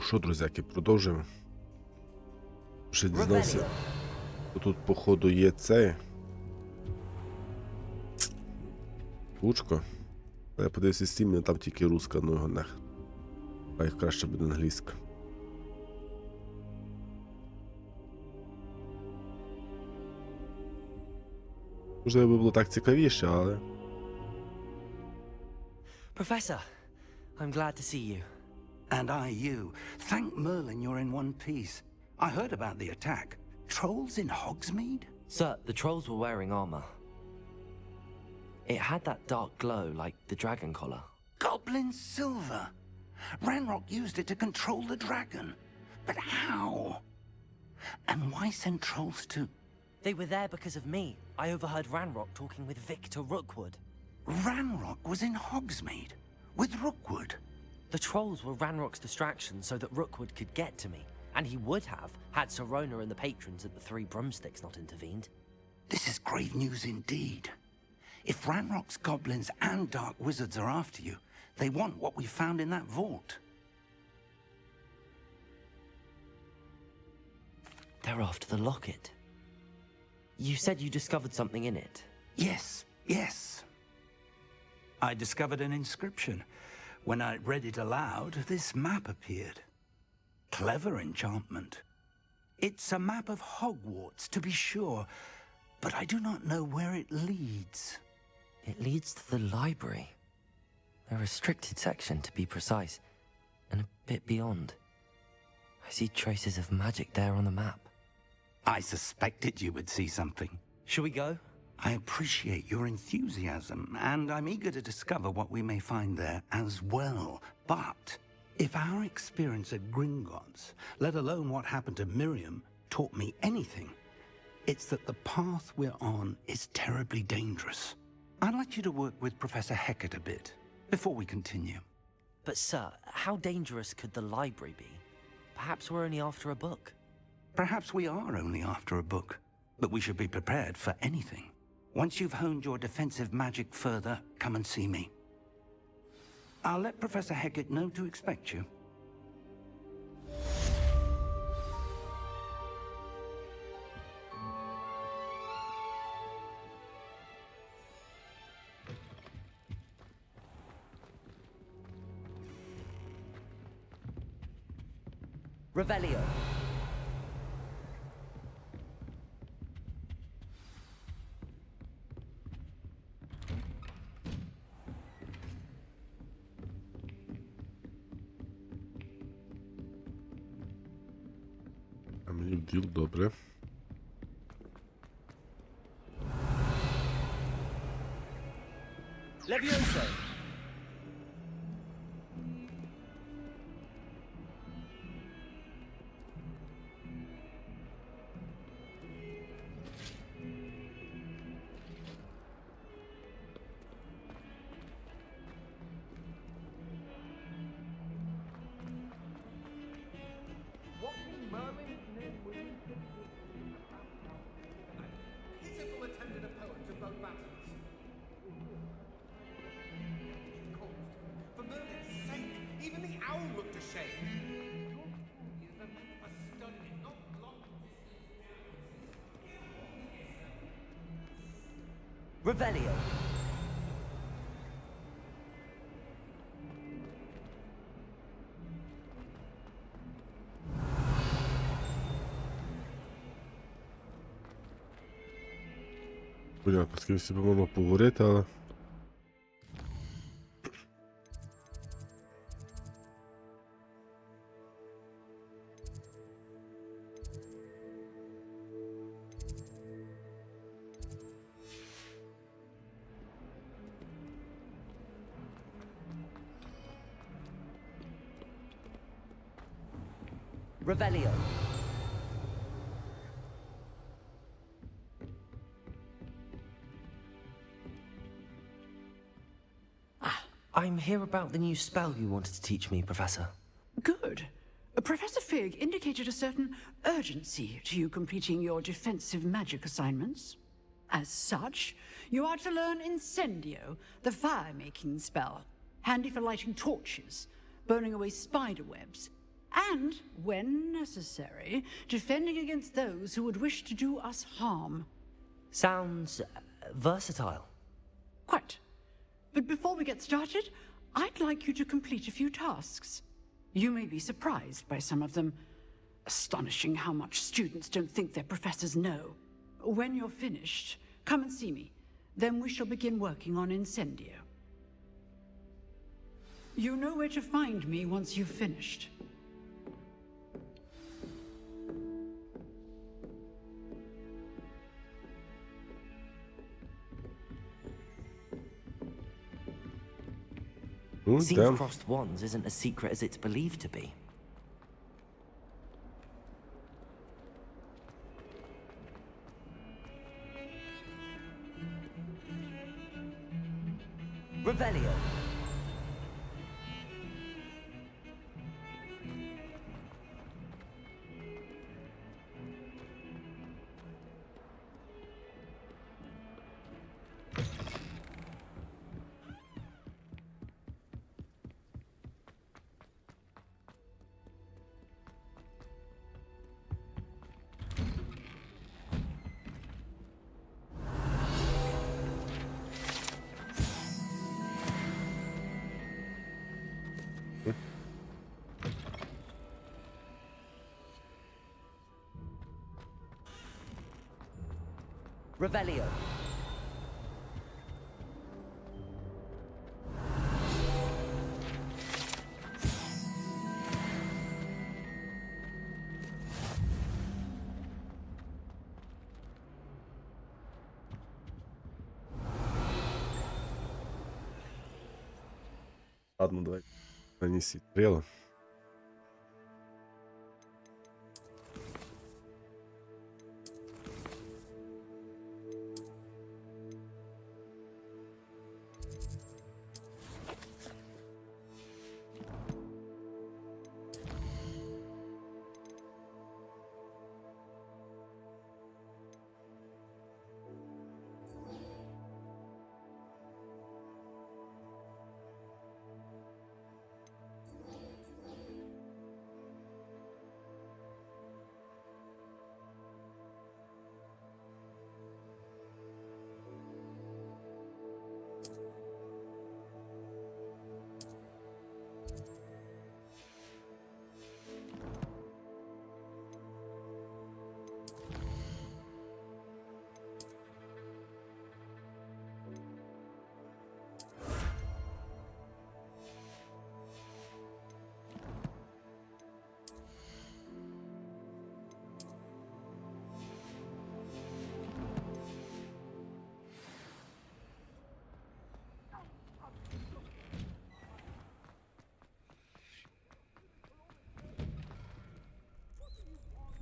що, друзяки, продовжуємо. Ще дізнався. Тут, походу, є це. Пучко. Я подивився Steam, там тільки руська, ну його нех. А їх краще буде англійська. Можливо, було так цікавіше, але... Professor, I'm glad to see you. And I you. Thank Merlin you're in one piece. I heard about the attack. Trolls in Hogsmeade? Sir, the trolls were wearing armor. It had that dark glow like the dragon collar. Goblin silver. Ranrock used it to control the dragon. But how? And why send trolls to... They were there because of me. I overheard Ranrock talking with Victor Rookwood. Ranrock was in Hogsmeade with Rookwood. The trolls were Ranrock's distraction so that Rookwood could get to me. And he would have, had Sirona and the patrons at the Three Broomsticks not intervened. This is grave news indeed. If Ranrock's goblins and dark wizards are after you, they want what we found in that vault. They're after the locket. You said you discovered something in it. Yes, yes. I discovered an inscription. When I read it aloud, this map appeared. Clever enchantment. It's a map of Hogwarts, to be sure, but I do not know where it leads. It leads to the library. A restricted section, to be precise, and a bit beyond. I see traces of magic there on the map. I suspected you would see something. Shall we go? I appreciate your enthusiasm, and I'm eager to discover what we may find there as well. But if our experience at Gringotts, let alone what happened to Miriam, taught me anything, it's that the path we're on is terribly dangerous. I'd like you to work with Professor Hecat a bit before we continue. But sir, how dangerous could the library be? Perhaps we're only after a book. Perhaps we are only after a book, but we should be prepared for anything. Once you've honed your defensive magic further, come and see me. I'll let Professor Hecat know to expect you. Revelio. А мені вділ, добре. Levioso. Pitiful attended a poet to both battles. For Merlin's sake, even the owl looked ashamed. He is meant for studying, not long. Revelio. Понятно, з кимось можна поговорити, але... Revelio. I'm here about the new spell you wanted to teach me, Professor. Good. Professor Fig indicated a certain urgency to you completing your defensive magic assignments. As such, you are to learn Incendio, the fire-making spell, handy for lighting torches, burning away spider webs, And, when necessary, defending against those who would wish to do us harm. Sounds versatile. Quite. But before we get started, I'd like you to complete a few tasks. You may be surprised by some of them. Astonishing how much students don't think their professors know. When you're finished, come and see me. Then we shall begin working on Incendio. You know where to find me once you've finished. Seeing Damn. crossed wands isn't as secret as it's believed to be. Revelio. Revelio. Ладно, давай. Нанеси стрелы.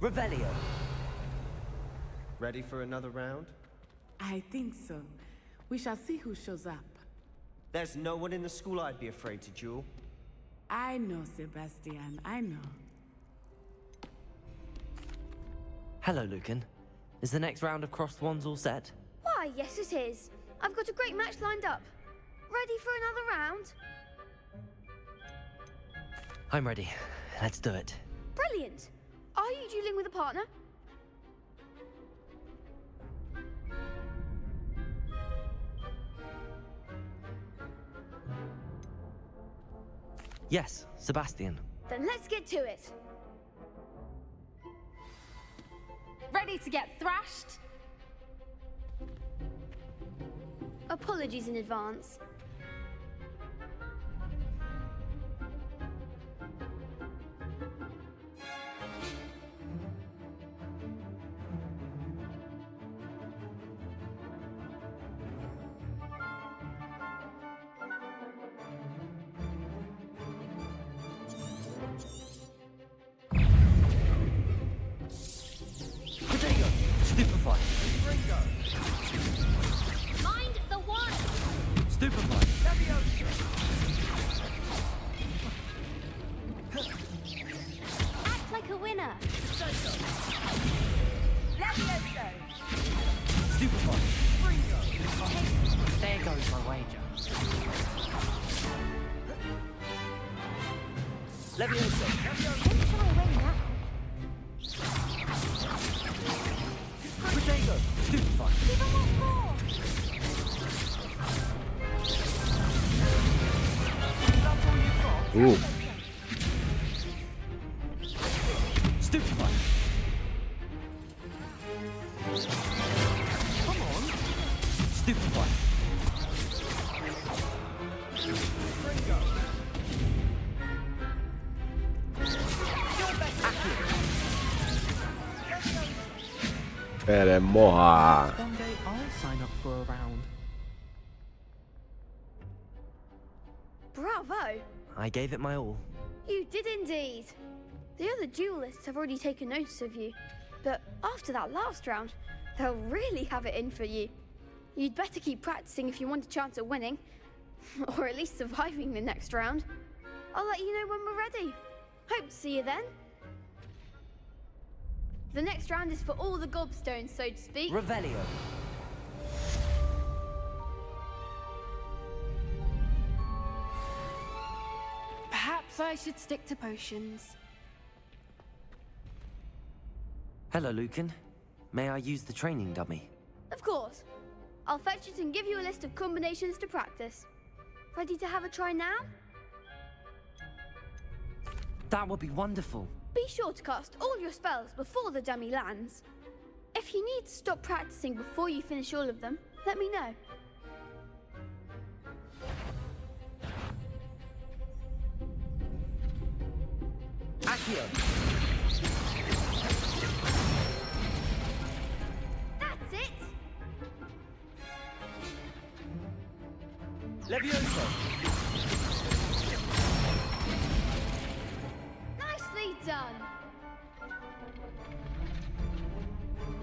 Revelio. Ready for another round? I think so. We shall see who shows up. There's no one in the school I'd be afraid to duel. I know, Sebastian, I know. Hello, Lucan. Is the next round of crossed wands all set? Why, yes it is. I've got a great match lined up. Ready for another round? I'm ready. Let's do it. Brilliant. Are you dueling with a partner? Yes, Sebastian. Then let's get to it. Ready to get thrashed? Apologies in advance. Potato! Stupefy! Mind the one! Stupefy! Act like a winner! Stupefy! There goes my wager. Levioso! Stupefy. У, Stupefy. Come on. Stupefy. перемога. One day I'll sign up for a round. Bravo! I gave it my all. You did indeed. The other duelists have already taken notice of you, but after that last round, they'll really have it in for you. You'd better keep practicing if you want a chance at winning, or at least surviving the next round. I'll let you know when we're ready. Hope to see you then. The next round is for all the gobstones, so to speak. Revelio. Perhaps I should stick to potions. Hello, Lucan. May I use the training dummy? Of course. I'll fetch it and give you a list of combinations to practice. Ready to have a try now? That would be wonderful. Be sure to cast all your spells before the dummy lands. If you need to stop practicing before you finish all of them, let me know. Accio. That's it! Levioso. Nicely done!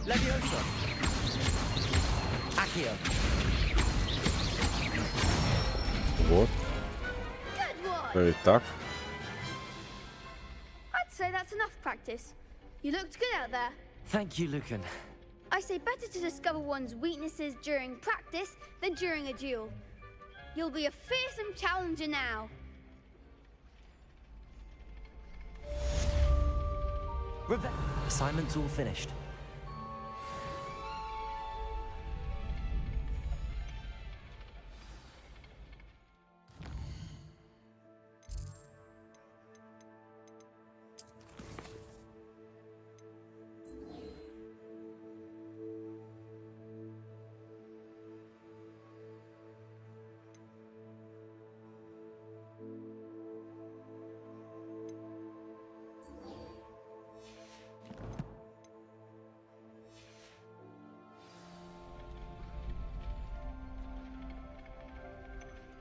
Levioso. Accio. От. Good one! Навіть так. I'd say that's enough practice. You looked good out there. Thank you, Lucan. I say better to discover one's weaknesses during practice than during a duel. You'll be a fearsome challenger now. Assignment's all finished.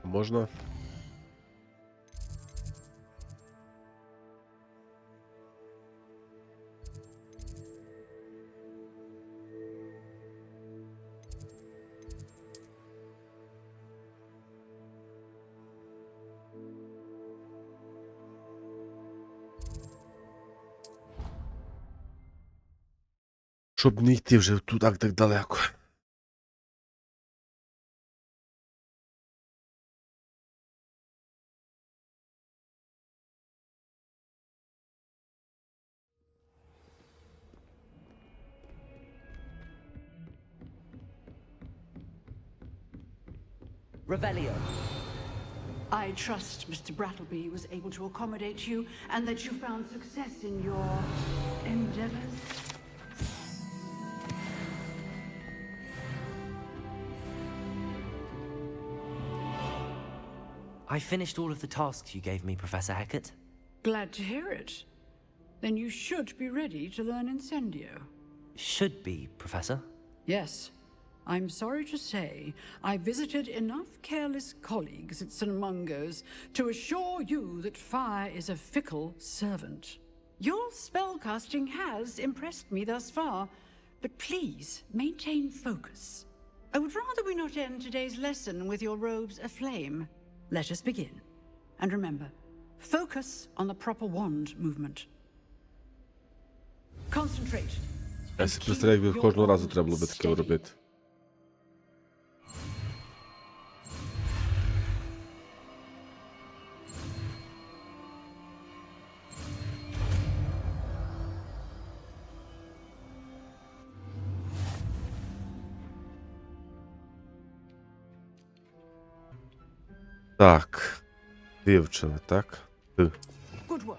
Можна? Щоб не йти вже тут так далеко. Revelio. I trust Mr. Brattleby was able to accommodate you and that you found success in your endeavors. I finished all of the tasks you gave me, Professor Hecat. Glad to hear it. Then you should be ready to learn Incendio. Should be, Professor. Yes. I'm sorry to say, I visited enough careless colleagues at St. Mungo's to assure you that fire is a fickle servant. Your spellcasting has impressed me thus far, but please maintain focus. I would rather we not end today's lesson with your robes aflame. Let us begin. And remember, focus on the proper wand movement. Concentrate. Я собі представляю, якби кожного разу треба було би таке робити. Так. Вивчили, так? Good work.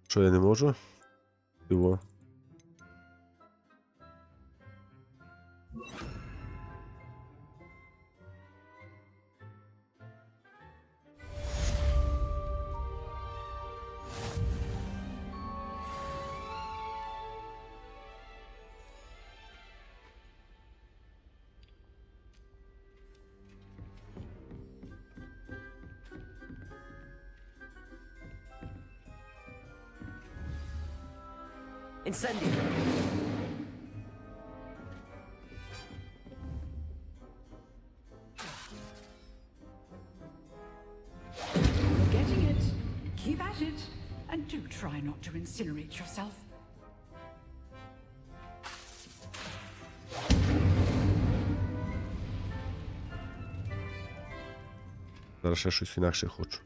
Що я не можу? Його. Incendio. You're getting it. Keep at it. And do try not to incinerate yourself. Зараз ще щось інакше хочу.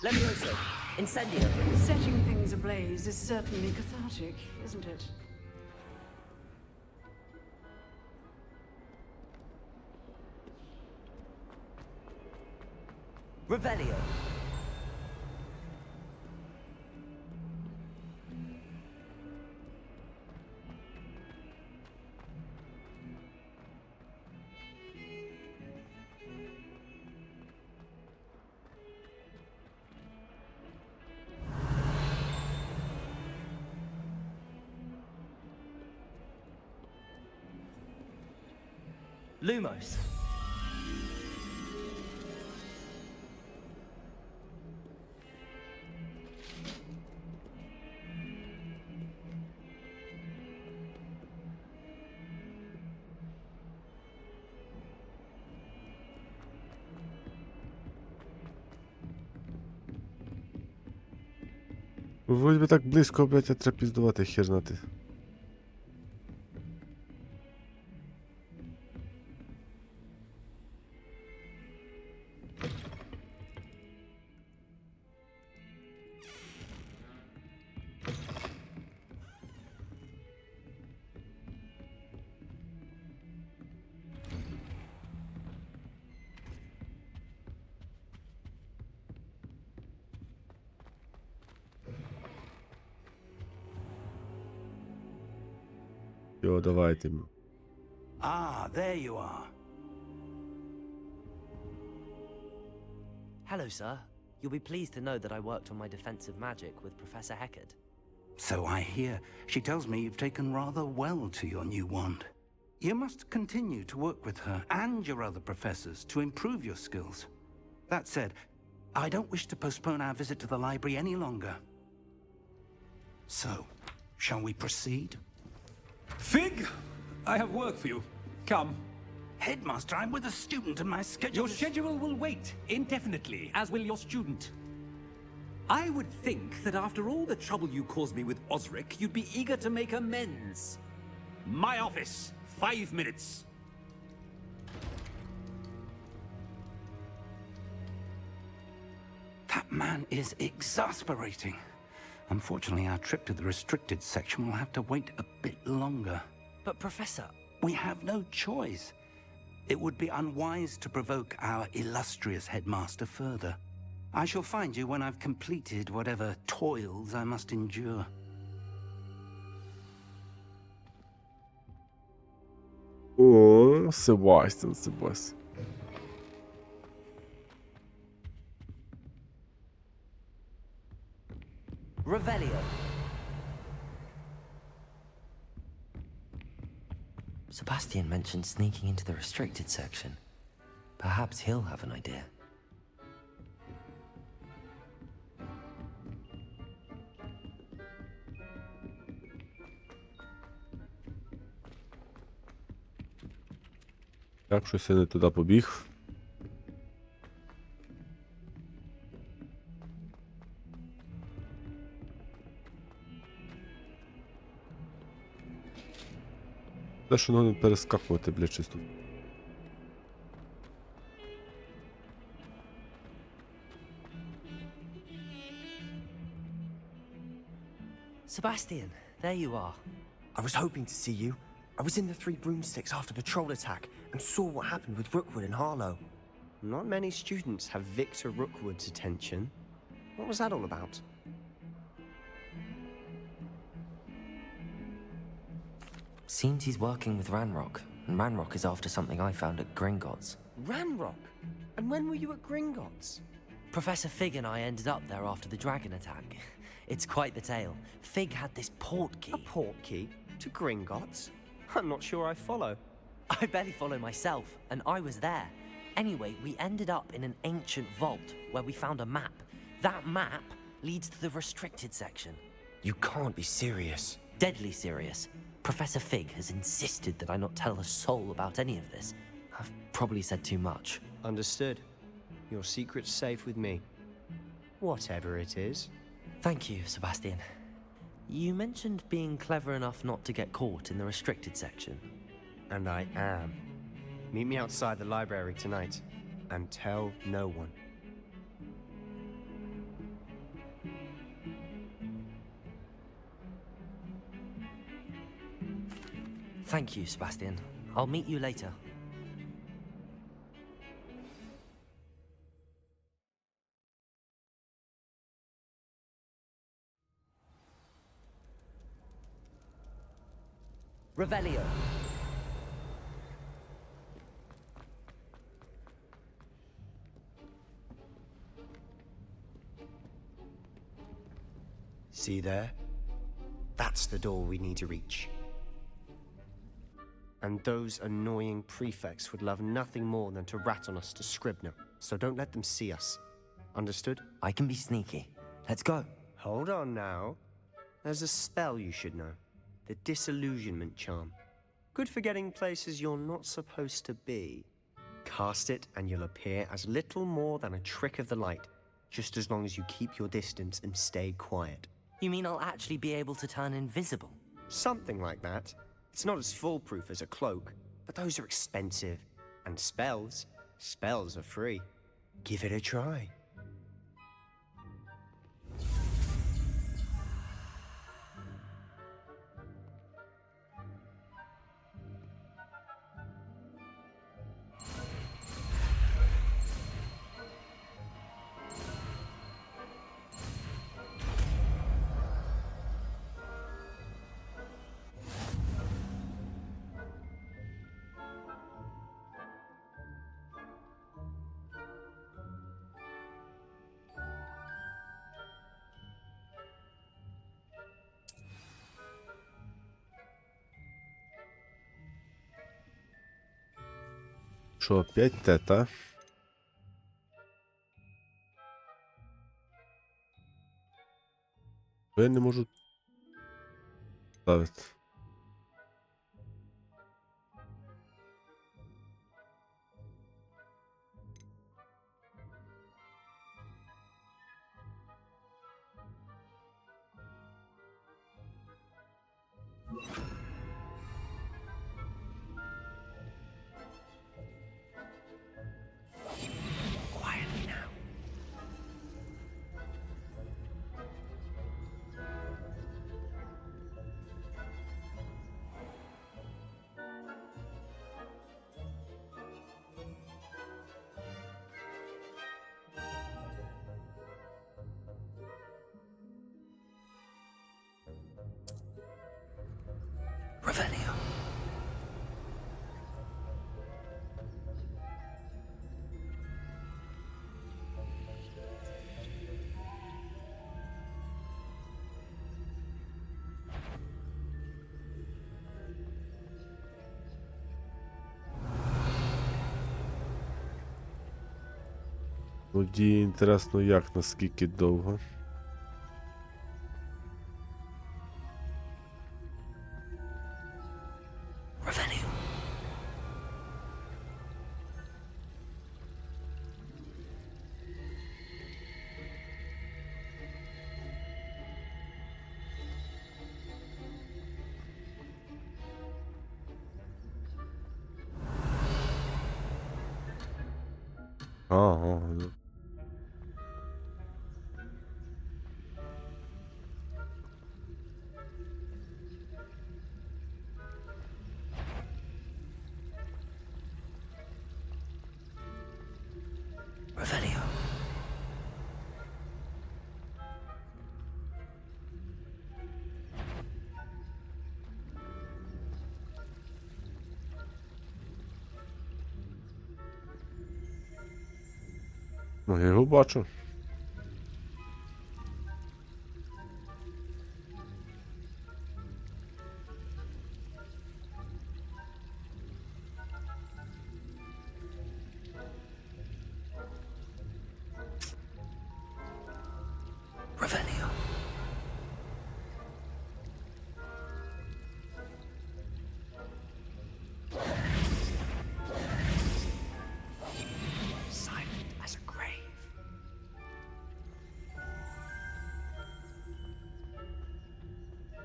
Levioso. Incendio. Setting things ablaze is certainly cathartic, isn't it? Revelio. Lumos. Вроді би так близько, блядь, а треба піздувати, хер знати. Йо, давайте. Ah, there you are. Hello, sir. You'll be pleased to know that I worked on my defensive magic with Professor Heckard. So I hear. She tells me you've taken rather well to your new wand. You must continue to work with her and your other professors to improve your skills. That said, I don't wish to postpone our visit to the library any longer. So, shall we proceed? Fig, I have work for you. Come. Headmaster, I'm with a student and my schedule Your schedule will wait indefinitely, as will your student. I would think that after all the trouble you caused me with Osric, you'd be eager to make amends. My office, 5 minutes. That man is exasperating. Unfortunately, our trip to the restricted section will have to wait a bit longer. But, Professor... We have no choice. It would be unwise to provoke our illustrious headmaster further. I shall find you when I've completed whatever toils I must endure. О, Себастьян, Себастьян. Revelio. Sebastian mentioned sneaking into the restricted section. Perhaps he'll have an idea. Так, щось я не туди побіг. Те, що не перескакувати, блядь, чисто. Sebastian, there you are. I was hoping to see you. I was in the Three Broomsticks after the troll attack and saw what happened with Rookwood and Harlow. Not many students have Victor Rookwood's attention. What was that all about? Seems he's working with Ranrock, and Ranrock is after something I found at Gringotts. Ranrock? And when were you at Gringotts? Professor Fig and I ended up there after the dragon attack. It's quite the tale. Fig had this port key. A port key? To Gringotts? I'm not sure I follow. I barely follow myself, and I was there. Anyway, we ended up in an ancient vault where we found a map. That map leads to the restricted section. You can't be serious. Deadly serious. Professor Fig has insisted that I not tell a soul about any of this. I've probably said too much. Understood. Your secret's safe with me. Whatever it is. Thank you, Sebastian. You mentioned being clever enough not to get caught in the restricted section. And I am. Meet me outside the library tonight, and tell no one. Thank you, Sebastian. I'll meet you later. Revelio. See there? That's the door we need to reach. And those annoying prefects would love nothing more than to rat on us to Scribner, so don't let them see us. Understood? I can be sneaky. Let's go. Hold on now. There's a spell you should know. The Disillusionment Charm. Good for getting places you're not supposed to be. Cast it and you'll appear as little more than a trick of the light, just as long as you keep your distance and stay quiet. You mean I'll actually be able to turn invisible? Something like that. It's not as foolproof as a cloak, but those are expensive. And spells are free. Give it a try. Що, опять те, та? Я не можу ставити. Quietly now. Revelio. Тоді інтересно, як, наскільки довго. Revelio. Ага. Ну, я його бачу. Revelio. Silent as a grave.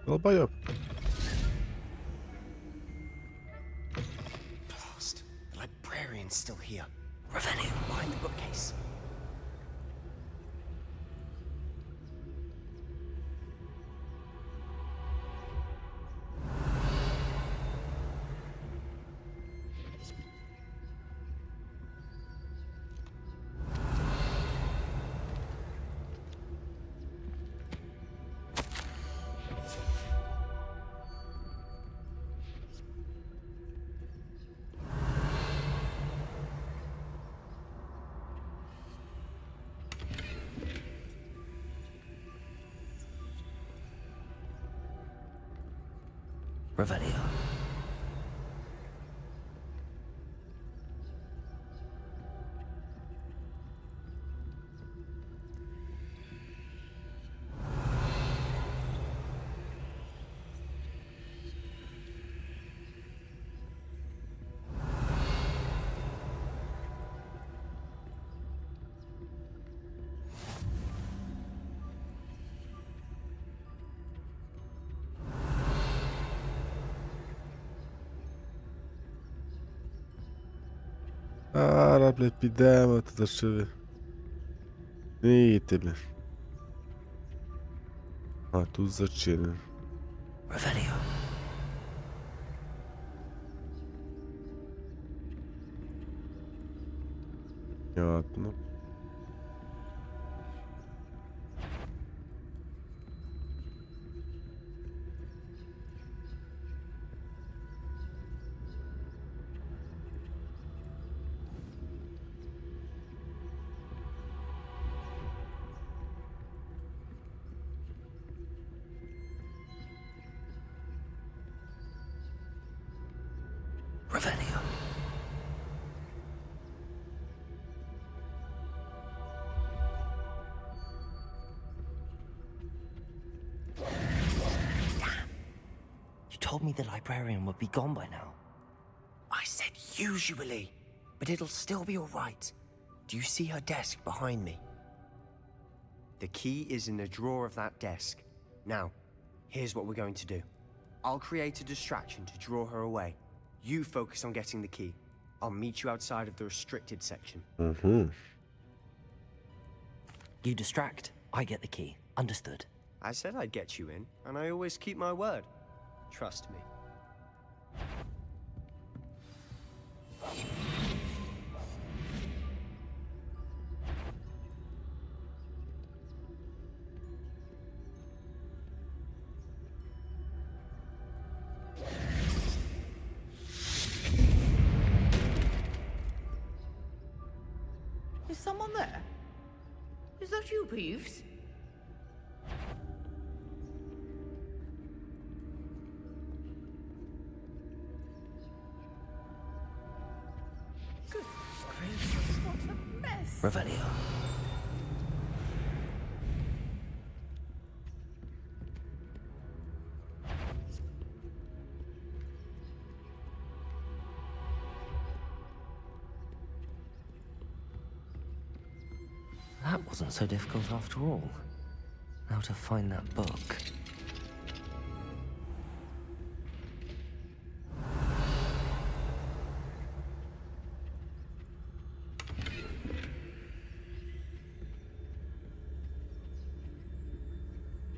Долбойоб. Blast. The librarian's still here. Revelio. Behind the bookcase. Revelio. Ара, блядь, підемо, туди що ви. Не їдьте, блядь. А, тут зачинено. Revelio. Понятно. Revelio. You told me the librarian would be gone by now. I said usually, but it'll still be all right. Do you see her desk behind me? The key is in the drawer of that desk. Now, here's what we're going to do. I'll create a distraction to draw her away. You focus on getting the key. I'll meet you outside of the restricted section. Угу. You distract, I get the key. Understood. I said I'd get you in, and I always keep my word. Trust me. Is someone there? Is that you, Peeves? Good gracious, what a mess! Revelio. That wasn't so difficult after all. Now to find that book.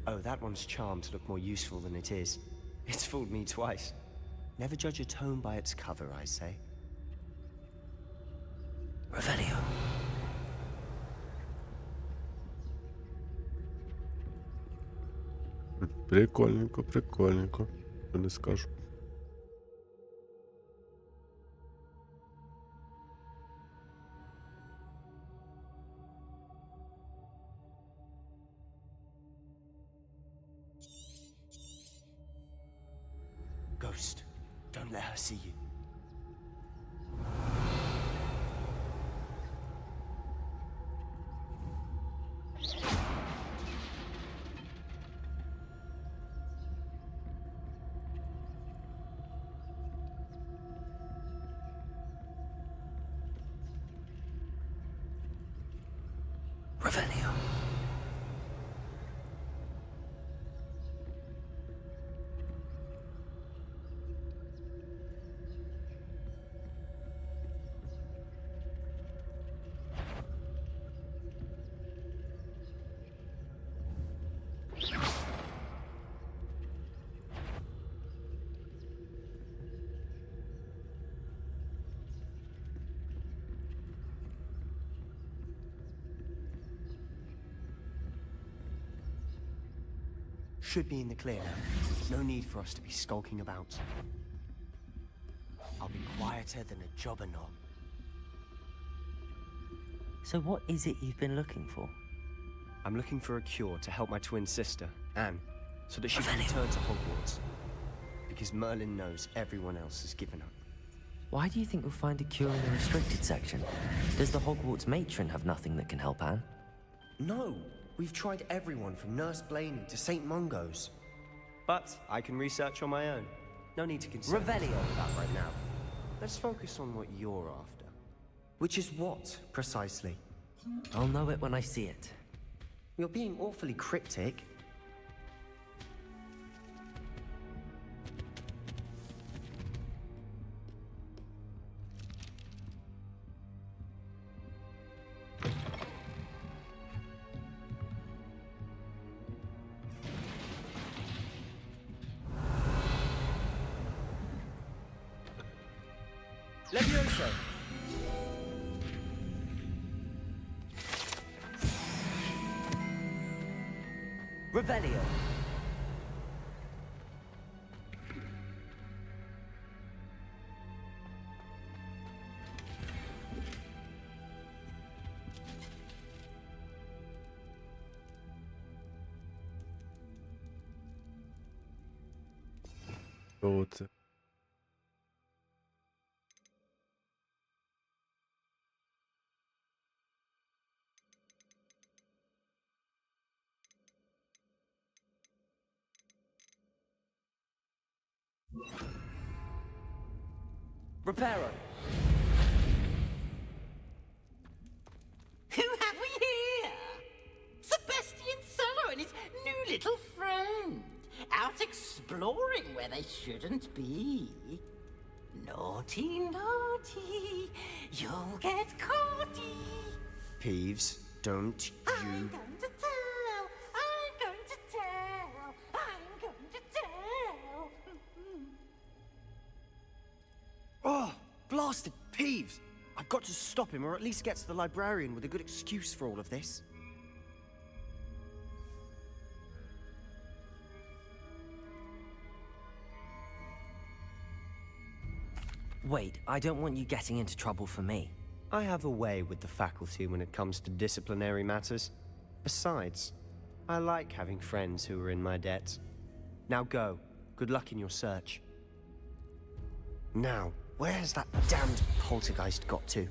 Oh, that one's charmed to look more useful than it is. It's fooled me twice. Never judge a tome by its cover, I say. Revelio. Прикольненько, прикольненько. Що не скажу. See you. Revelio. Should be in the clear now. No need for us to be skulking about. I'll be quieter than a jobberknoll. So what is it you've been looking for? I'm looking for a cure to help my twin sister, Anne, so that she can return to Hogwarts. Because Merlin knows everyone else has given up. Why do you think we'll find a cure in the restricted section? Does the Hogwarts matron have nothing that can help Anne? No! We've tried everyone from Nurse Blaney to St. Mungo's. But I can research on my own. No need to concern Revelio. with that right now. Let's focus on what you're after. Which is what, precisely? I'll know it when I see it. You're being awfully cryptic. Levioso! Revelio! Що це? Reparo! Who have we here? Sebastian Solo and his new little friend. Out exploring where they shouldn't be. Naughty, naughty. You'll get caughty. Peeves, don't I'm you... going to tell. I'm going to tell. I'm going to tell. Oh, blasted Peeves! I've got to stop him, or at least get to the librarian with a good excuse for all of this. Wait, I don't want you getting into trouble for me. I have a way with the faculty when it comes to disciplinary matters. Besides, I like having friends who are in my debt. Now go. Good luck in your search. Now, where has that damned poltergeist got to?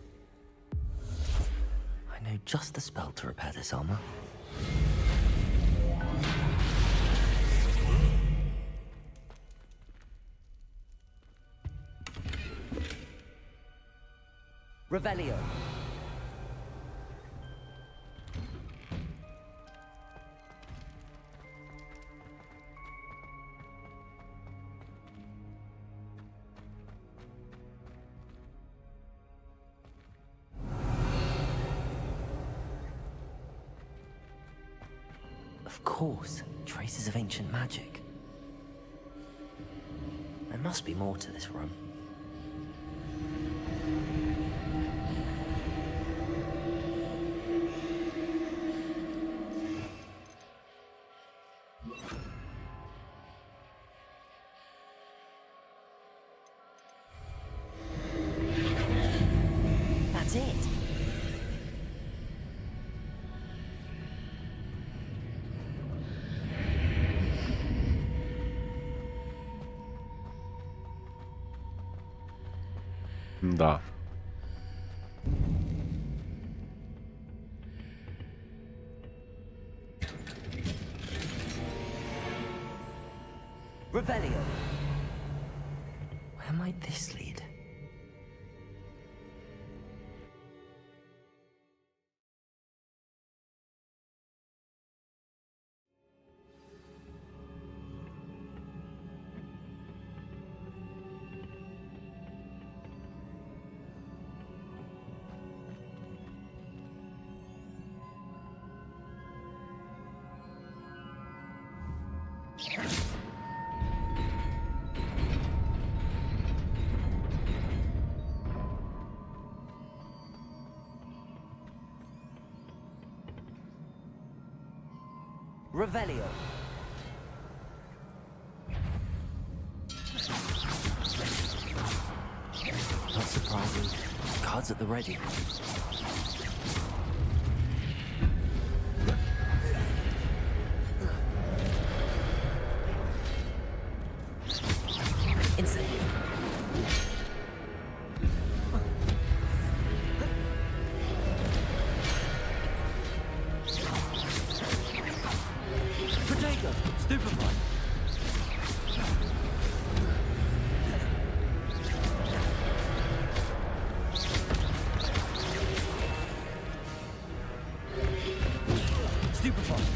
I know just the spell to repair this armor. Revelio. Of course, traces of ancient magic. There must be more to this room. That's it. Да. Revelio. Where might this lead? Revelio. Not surprising. Cards at the ready. Instantly. Potato, stupefied. Stupefied.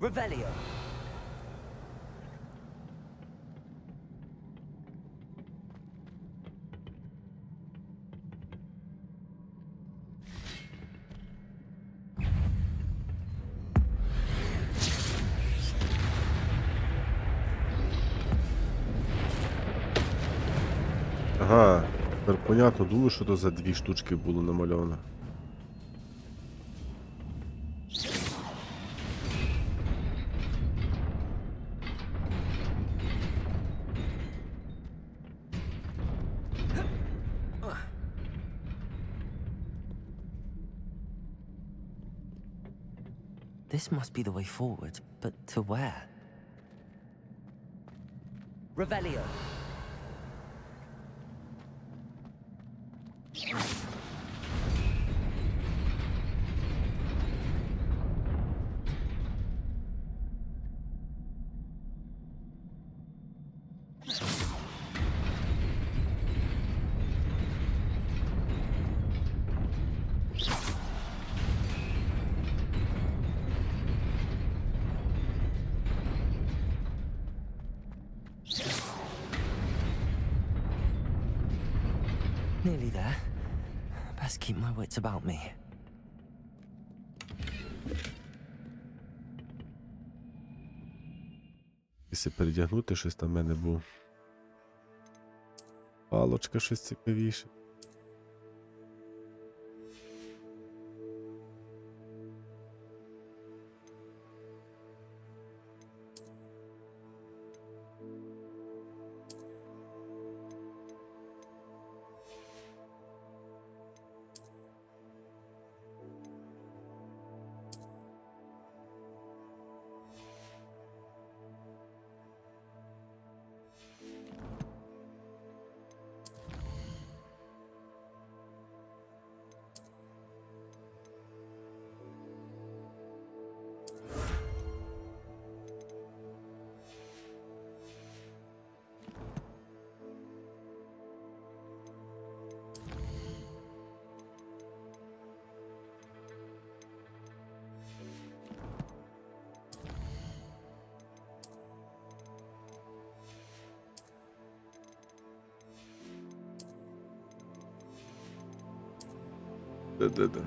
Revelio. Ага, тепер понятно, думаю, що то за 2 штучки було намальовано. This must be the way forward, but to where? Revelio. Nearly there. Best keep my wits about me. Якщо передягнути щось там в мене був. Палочка щось цікавіше. Да-да-да.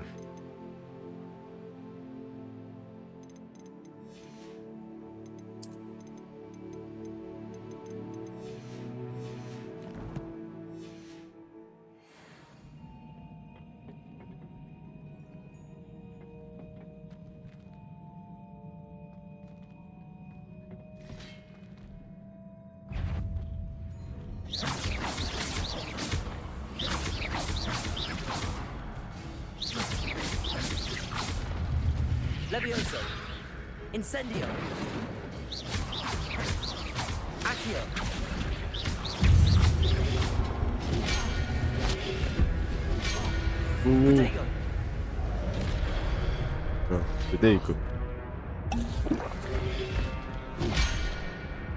Levioso. Incendio. Accio. Protego. Підейку.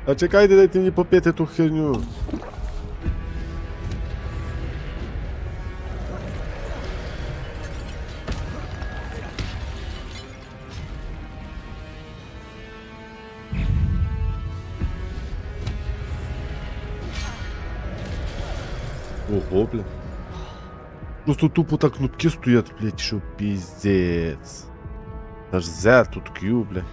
А чекайте, дайте мені попити ту херню. Ого, бля. Просто тупо так кнопки стоять, блядь, що піздець. Аж Z, тут Q, бля.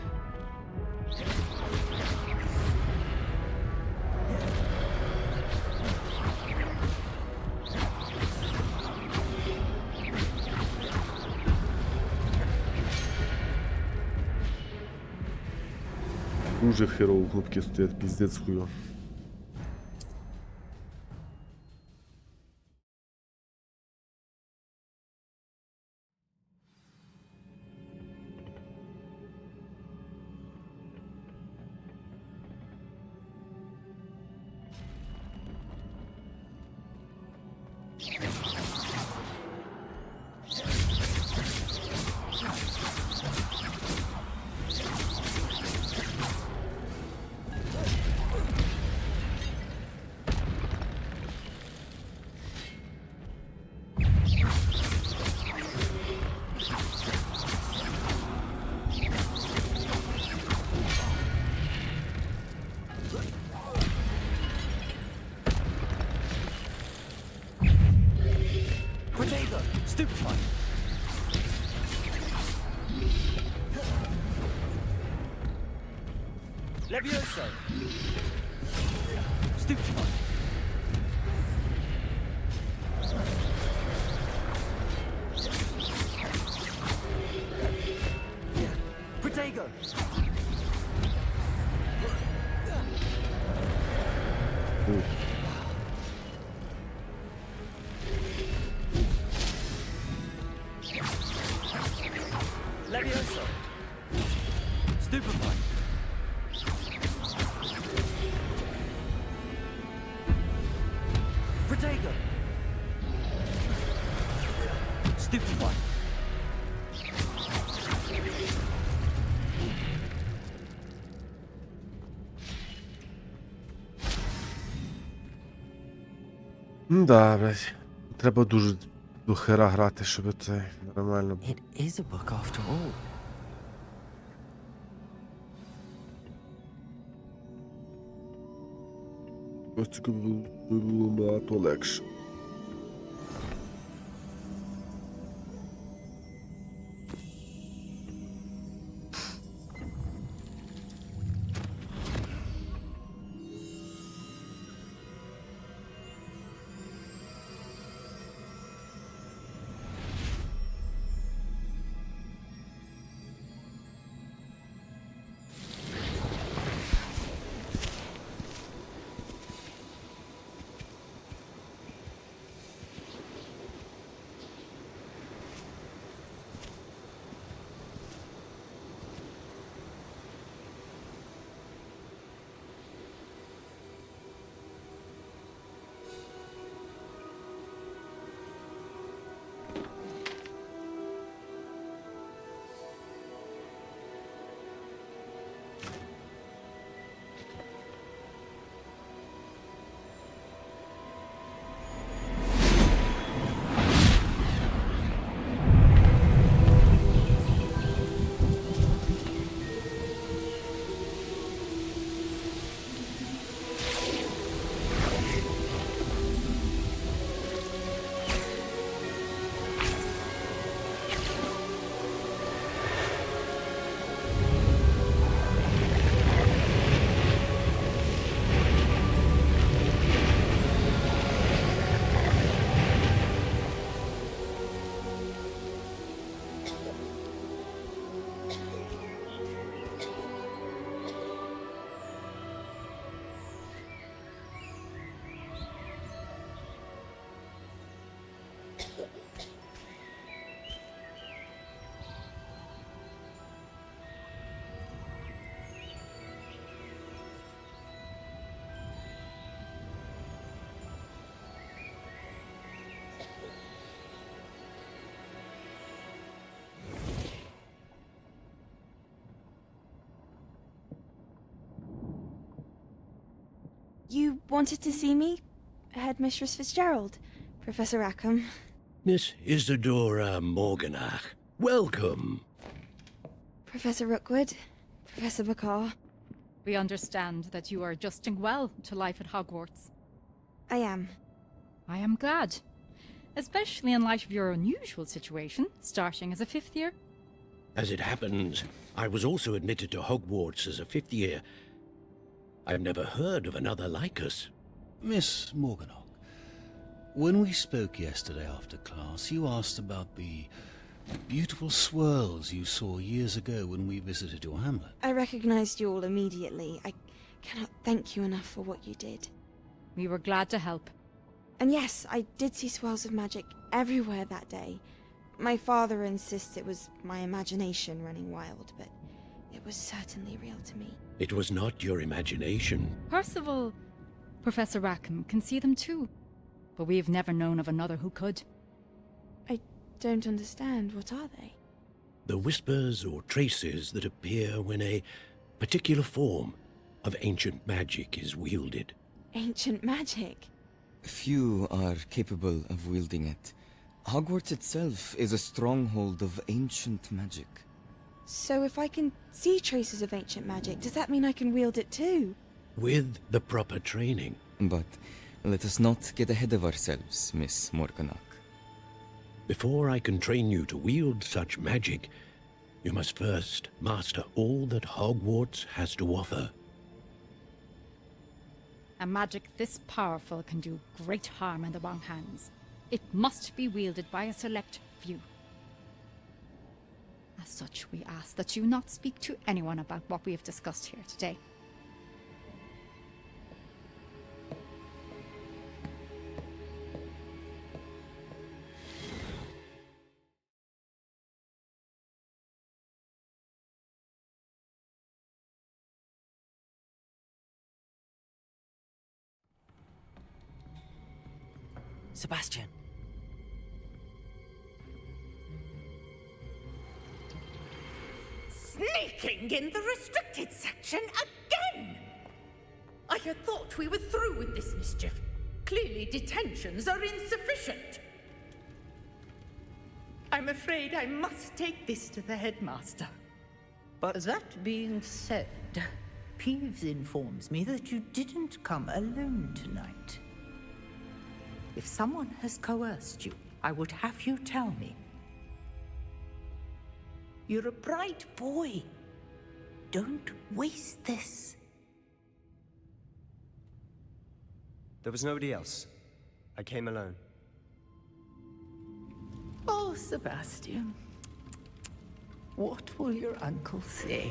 Дуже херово кнопки стоять, піздець хуйо. Stupefy. Levioso. Stupefy. Protego. Levioso. Stupefy. Protego. Stupefy. Да, блядь. Треба дуже до хера грати, щоб це нормально було. It is a book after all. Ось це було багато легше. You wanted to see me? Headmistress Fitzgerald, Professor Rackham. Miss Isadora Morganach, welcome. Professor Rookwood, Professor Bakar. We understand that you are adjusting well to life at Hogwarts. I am. I am glad. Especially in light of your unusual situation, starting as a 5th year. As it happens, I was also admitted to Hogwarts as a 5th year. I've never heard of another like us. Miss Morganach, when we spoke yesterday after class, you asked about the beautiful swirls you saw years ago when we visited your hamlet. I recognized you all immediately. I cannot thank you enough for what you did. We were glad to help. And yes, I did see swirls of magic everywhere that day. My father insists it was my imagination running wild, but it was certainly real to me. It was not your imagination. Percival, Professor Rackham can see them too. But we have never known of another who could. I don't understand. What are they? The whispers or traces that appear when a particular form of ancient magic is wielded. Ancient magic? Few are capable of wielding it. Hogwarts itself is a stronghold of ancient magic. So if I can see traces of ancient magic, does that mean I can wield it too? With the proper training. But let us not get ahead of ourselves, Miss Morganach. Before I can train you to wield such magic, you must first master all that Hogwarts has to offer. A magic this powerful can do great harm in the wrong hands. It must be wielded by a select few. As such, we ask that you not speak to anyone about what we have discussed here today. Sebastian. Sneaking in the restricted section again! I had thought we were through with this mischief. Clearly detentions are insufficient. I'm afraid I must take this to the headmaster. But that being said, Peeves informs me that you didn't come alone tonight. If someone has coerced you, I would have you tell me. You're a bright boy. Don't waste this. There was nobody else. I came alone. Oh, Sebastian. What will your uncle say?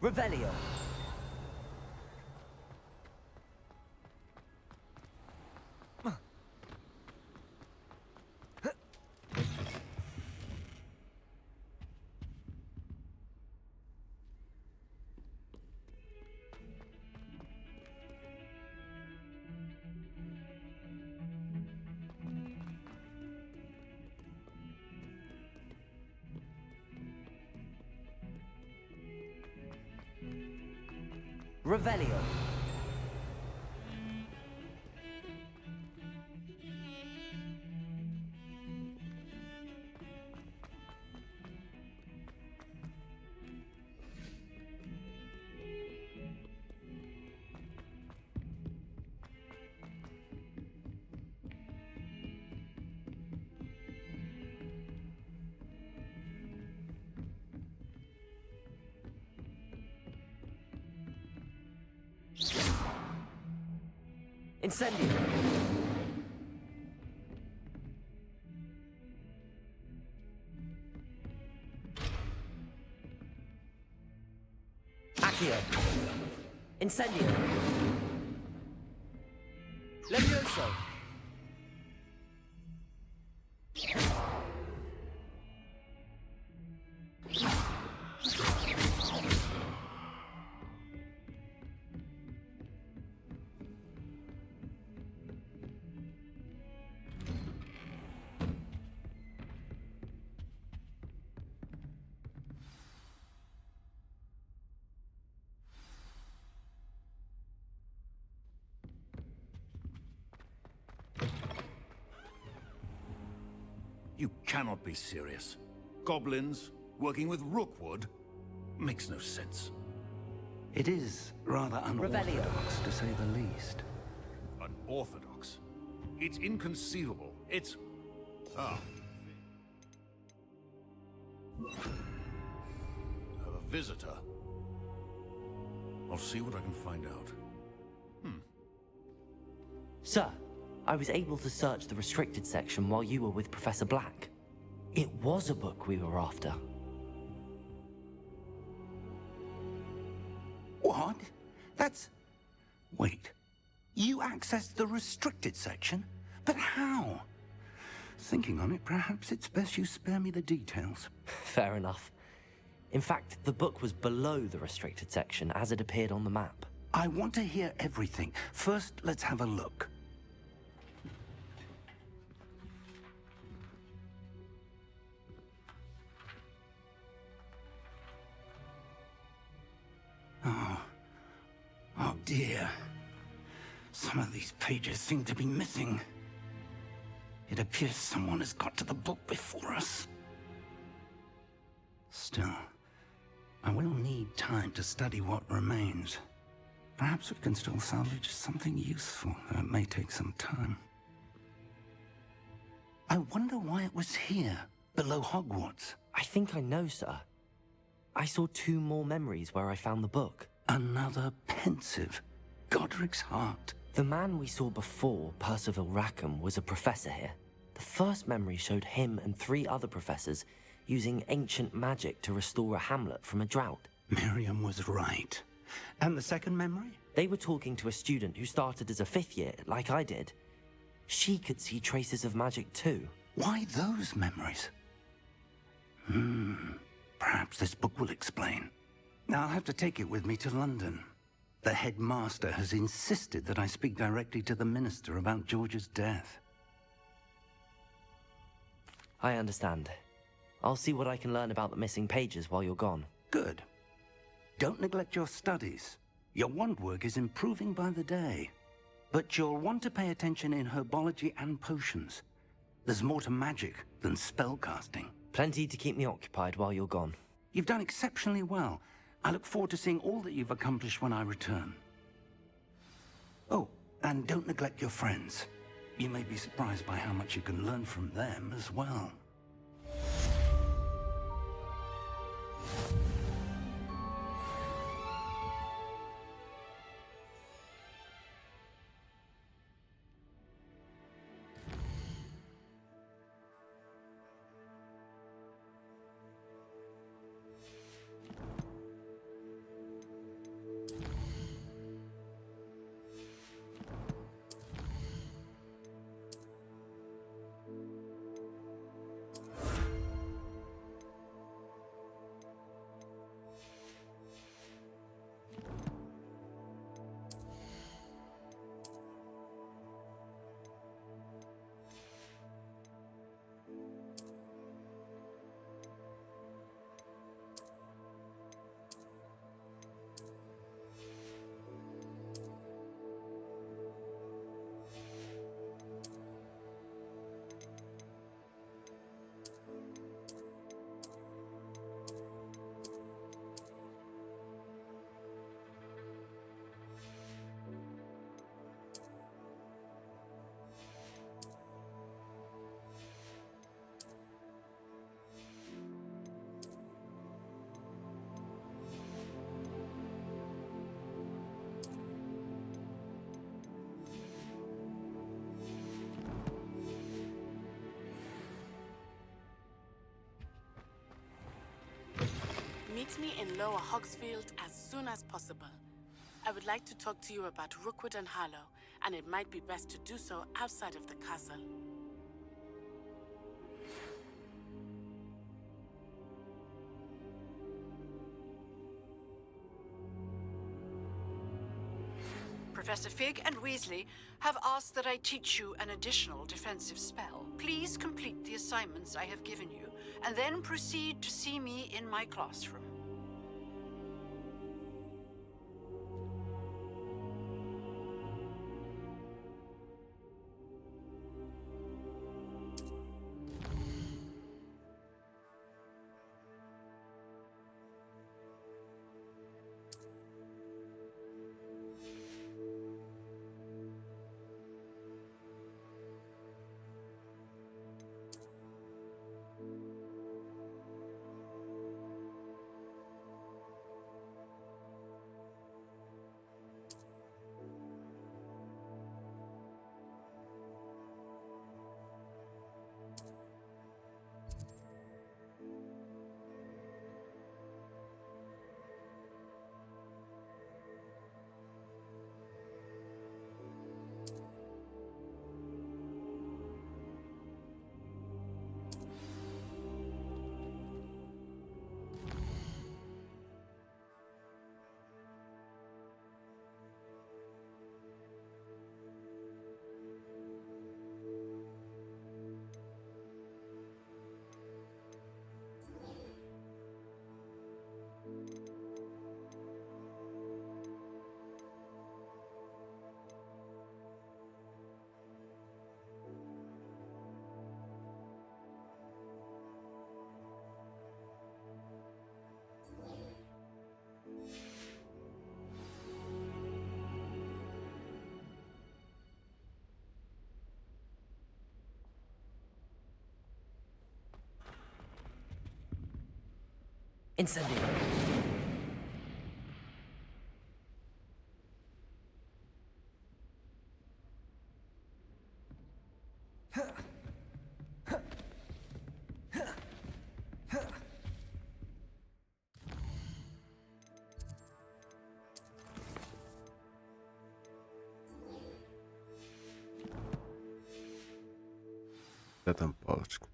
Revelio. Revelio. Incendio! Accio! Incendio! Levioso! You cannot be serious. Goblins working with Rookwood makes no sense. It is rather unorthodox, to say the least. Unorthodox? It's inconceivable. It's... Ah. Have a visitor. I'll see what I can find out. Sir, I was able to search the restricted section while you were with Professor Black. It was a book we were after. What? That's... Wait. You accessed the restricted section? But how? Thinking on it, perhaps it's best you spare me the details. Fair enough. In fact, the book was below the restricted section as it appeared on the map. I want to hear everything. First, let's have a look. Oh dear. Some of these pages seem to be missing. It appears someone has got to the book before us. Still, I will need time to study what remains. Perhaps we can still salvage something useful, though it may take some time. I wonder why it was here, below Hogwarts. I think I know, sir. I saw 2 more memories where I found the book. Another pensive. Godric's heart. The man we saw before, Percival Rackham, was a professor here. The first memory showed him and 3 other professors using ancient magic to restore a hamlet from a drought. Miriam was right. And the second memory? They were talking to a student who started as a 5th year, like I did. She could see traces of magic too. Why those memories? Perhaps this book will explain. Now I'll have to take it with me to London. The headmaster has insisted that I speak directly to the minister about George's death. I understand. I'll see what I can learn about the missing pages while you're gone. Good. Don't neglect your studies. Your wand work is improving by the day. But you'll want to pay attention in herbology and potions. There's more to magic than spellcasting. Plenty to keep me occupied while you're gone. You've done exceptionally well. I look forward to seeing all that you've accomplished when I return. Oh, and don't neglect your friends. You may be surprised by how much you can learn from them as well. Meet me in Lower Hogsfield as soon as possible. I would like to talk to you about Rookwood and Harlow, and it might be best to do so outside of the castle. Professor Fig and Weasley have asked that I teach you an additional defensive spell. Please complete the assignments I have given you, and then proceed to see me in my classroom. Incendio. Де там паличка?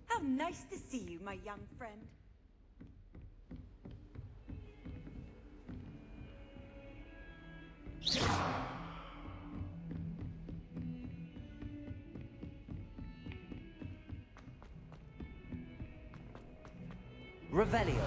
How nice to see you, my young friend. Revelio.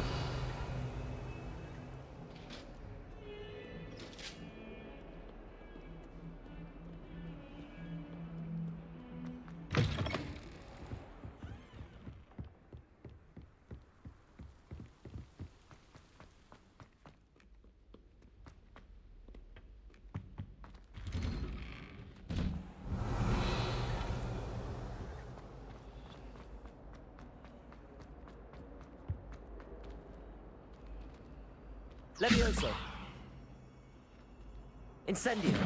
Levioso. Incendio.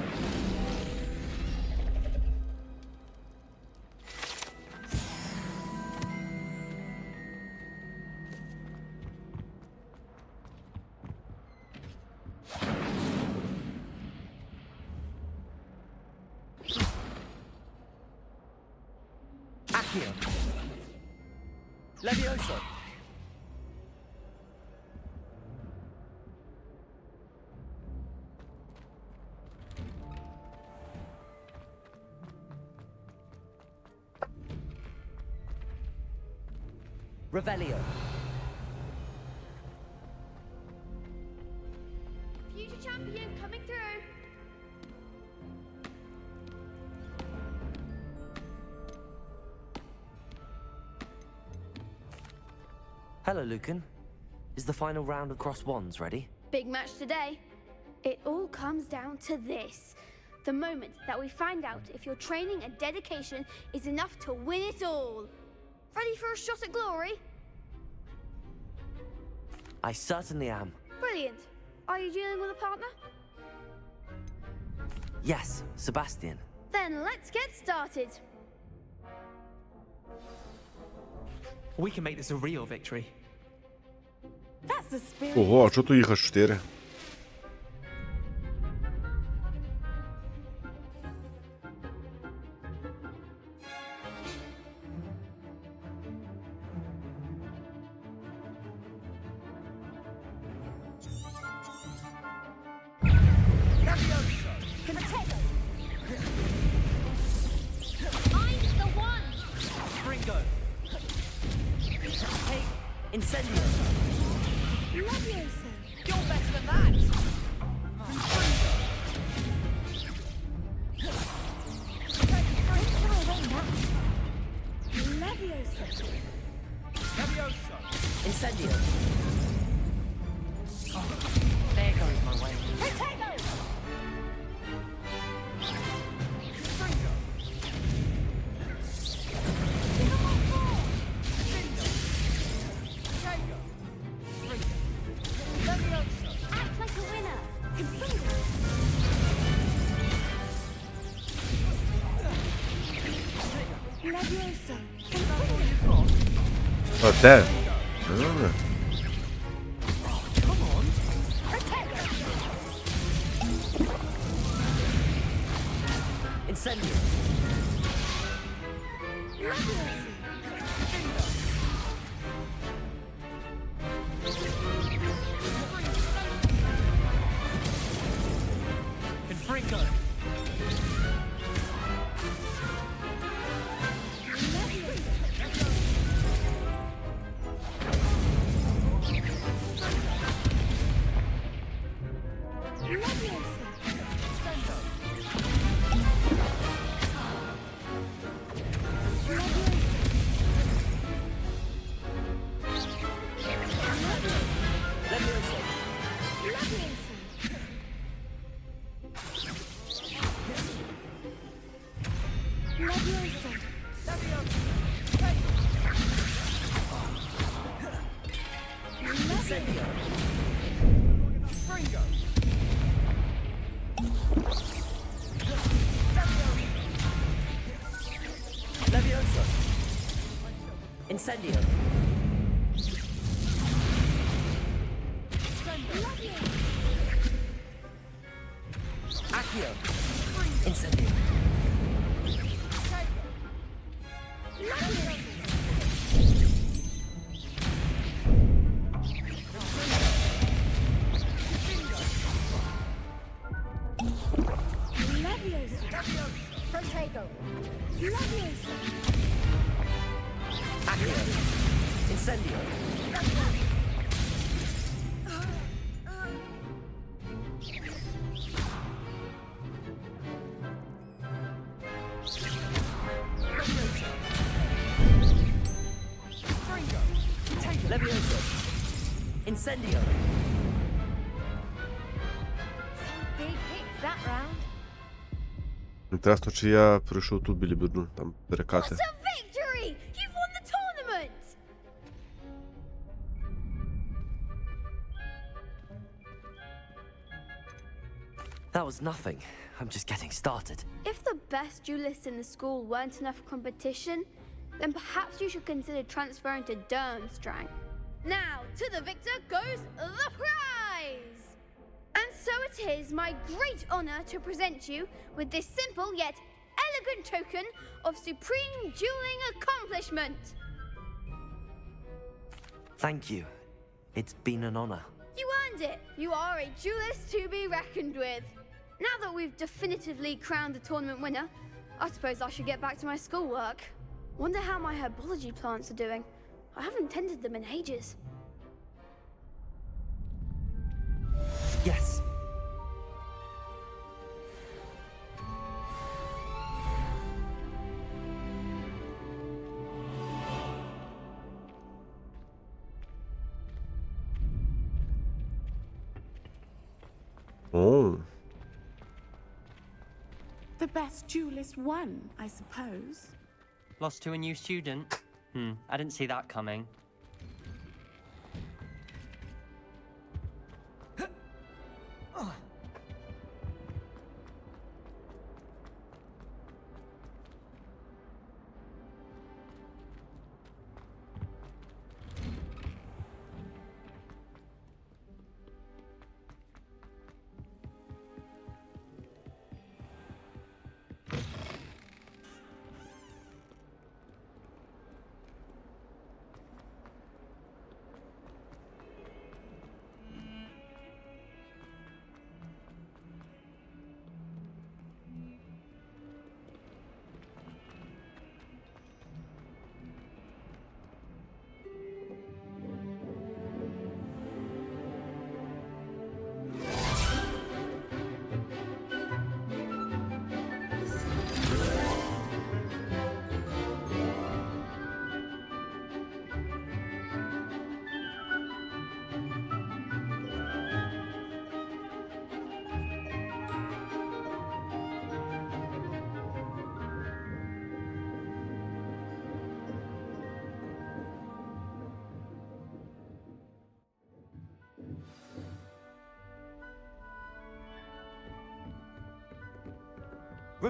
Accio. Levioso. Revelio. Future champion coming through. Hello, Lucan. Is the final round of cross wands ready? Big match today. It all comes down to this. The moment that we find out if your training and dedication is enough to win it all. Ready for a shot at glory? I certainly am. Brilliant. Are you dealing with a partner? Yes, Sebastian. Then let's get started. We can make this a real victory. That's the spirit. Ого, а чого тут їх аж 4? I'm the one. Ringo. Hey, Incendio. Leviosa. You're better than that. Leviosa. Leviosa. Incendio. There goes my way. Potato. Act like a winner. Leviosa. А, де? Добре. Incendio. Confringo. Leviosa. Incendio. Accio. Incendio. Protego. Accio. Incendio. Leviosa. Incendio. Big hits that round. Інтересно, чи я пройшов тут біля бідну, там перекати. What a victory! You've won the tournament! That was nothing. I'm just getting started. If the best duelists in the school weren't enough for competition, then perhaps you should consider transferring to Durmstrang. Now, to the victor goes the prize! And so it is my great honor to present you with this simple yet elegant token of supreme dueling accomplishment. Thank you. It's been an honor. You earned it. You are a duelist to be reckoned with. Now that we've definitively crowned the tournament winner, I suppose I should get back to my schoolwork. Wonder how my herbology plants are doing. I haven't tended them in ages. Yes. The best duelist won, I suppose. Lost to a new student? I didn't see that coming.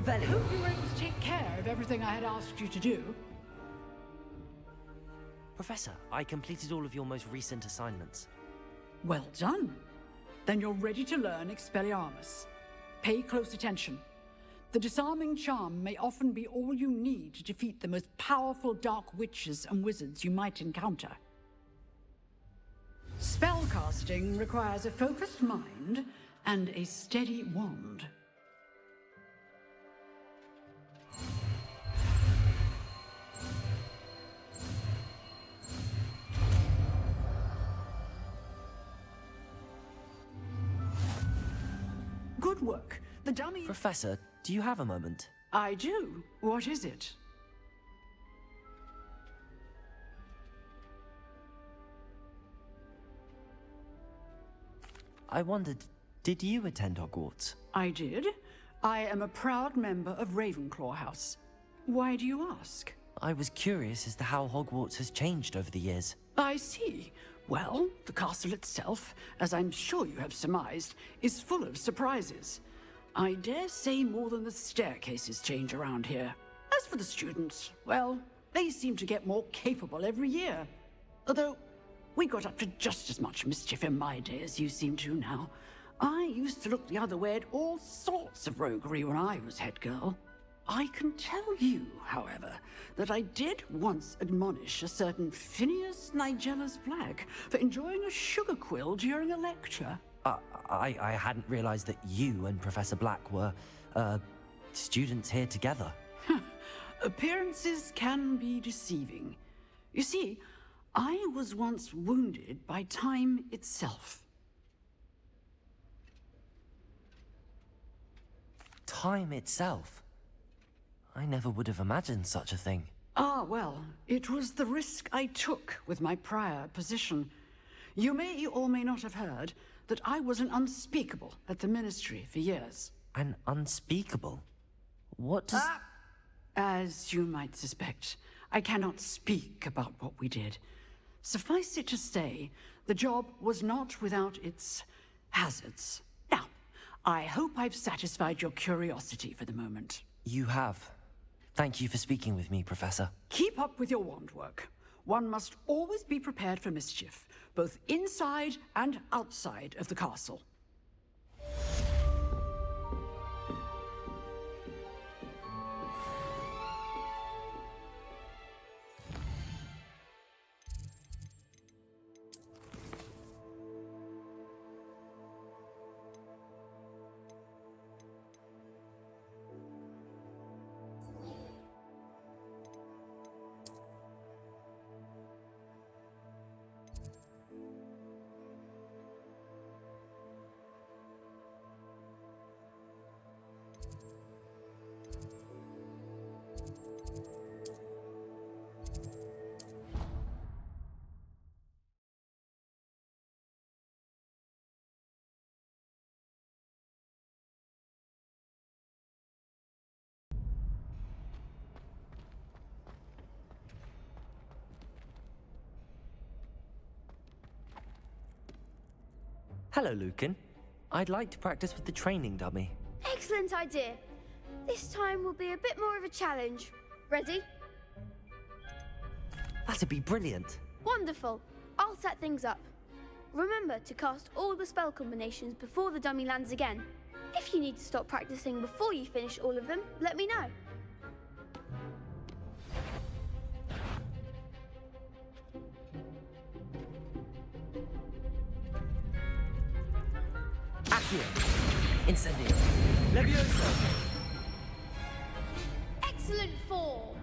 I hope you were able to take care of everything I had asked you to do. Professor, I completed all of your most recent assignments. Well done. Then you're ready to learn Expelliarmus. Pay close attention. The disarming charm may often be all you need to defeat the most powerful dark witches and wizards you might encounter. Spellcasting requires a focused mind and a steady wand. Good work. The dummy... Professor, do you have a moment? I do. What is it? I wondered, did you attend Hogwarts? I did. I am a proud member of Ravenclaw House. Why do you ask? I was curious as to how Hogwarts has changed over the years. I see. Well, the castle itself, as I'm sure you have surmised, is full of surprises. I dare say more than the staircases change around here. As for the students, well, they seem to get more capable every year. Although, we got up to just as much mischief in my day as you seem to now. I used to look the other way at all sorts of roguery when I was head girl. I can tell you, however, that I did once admonish a certain Phineas Nigellus Black for enjoying a sugar quill during a lecture. I hadn't realized that you and Professor Black were, students here together. Appearances can be deceiving. You see, I was once wounded by time itself. Time itself? I never would have imagined such a thing. Ah, well, it was the risk I took with my prior position. You may or may not have heard that I was an unspeakable at the Ministry for years. An unspeakable? What does... As you might suspect, I cannot speak about what we did. Suffice it to say, the job was not without its hazards. Now, I hope I've satisfied your curiosity for the moment. You have. Thank you for speaking with me, Professor. Keep up with your wand work. One must always be prepared for mischief, both inside and outside of the castle. Hello, Lucan. I'd like to practice with the training dummy. Excellent idea. This time will be a bit more of a challenge. Ready? That'd be brilliant. Wonderful. I'll set things up. Remember to cast all the spell combinations before the dummy lands again. If you need to stop practicing before you finish all of them, let me know. Accio. Incendio. Levioso. Excellent form.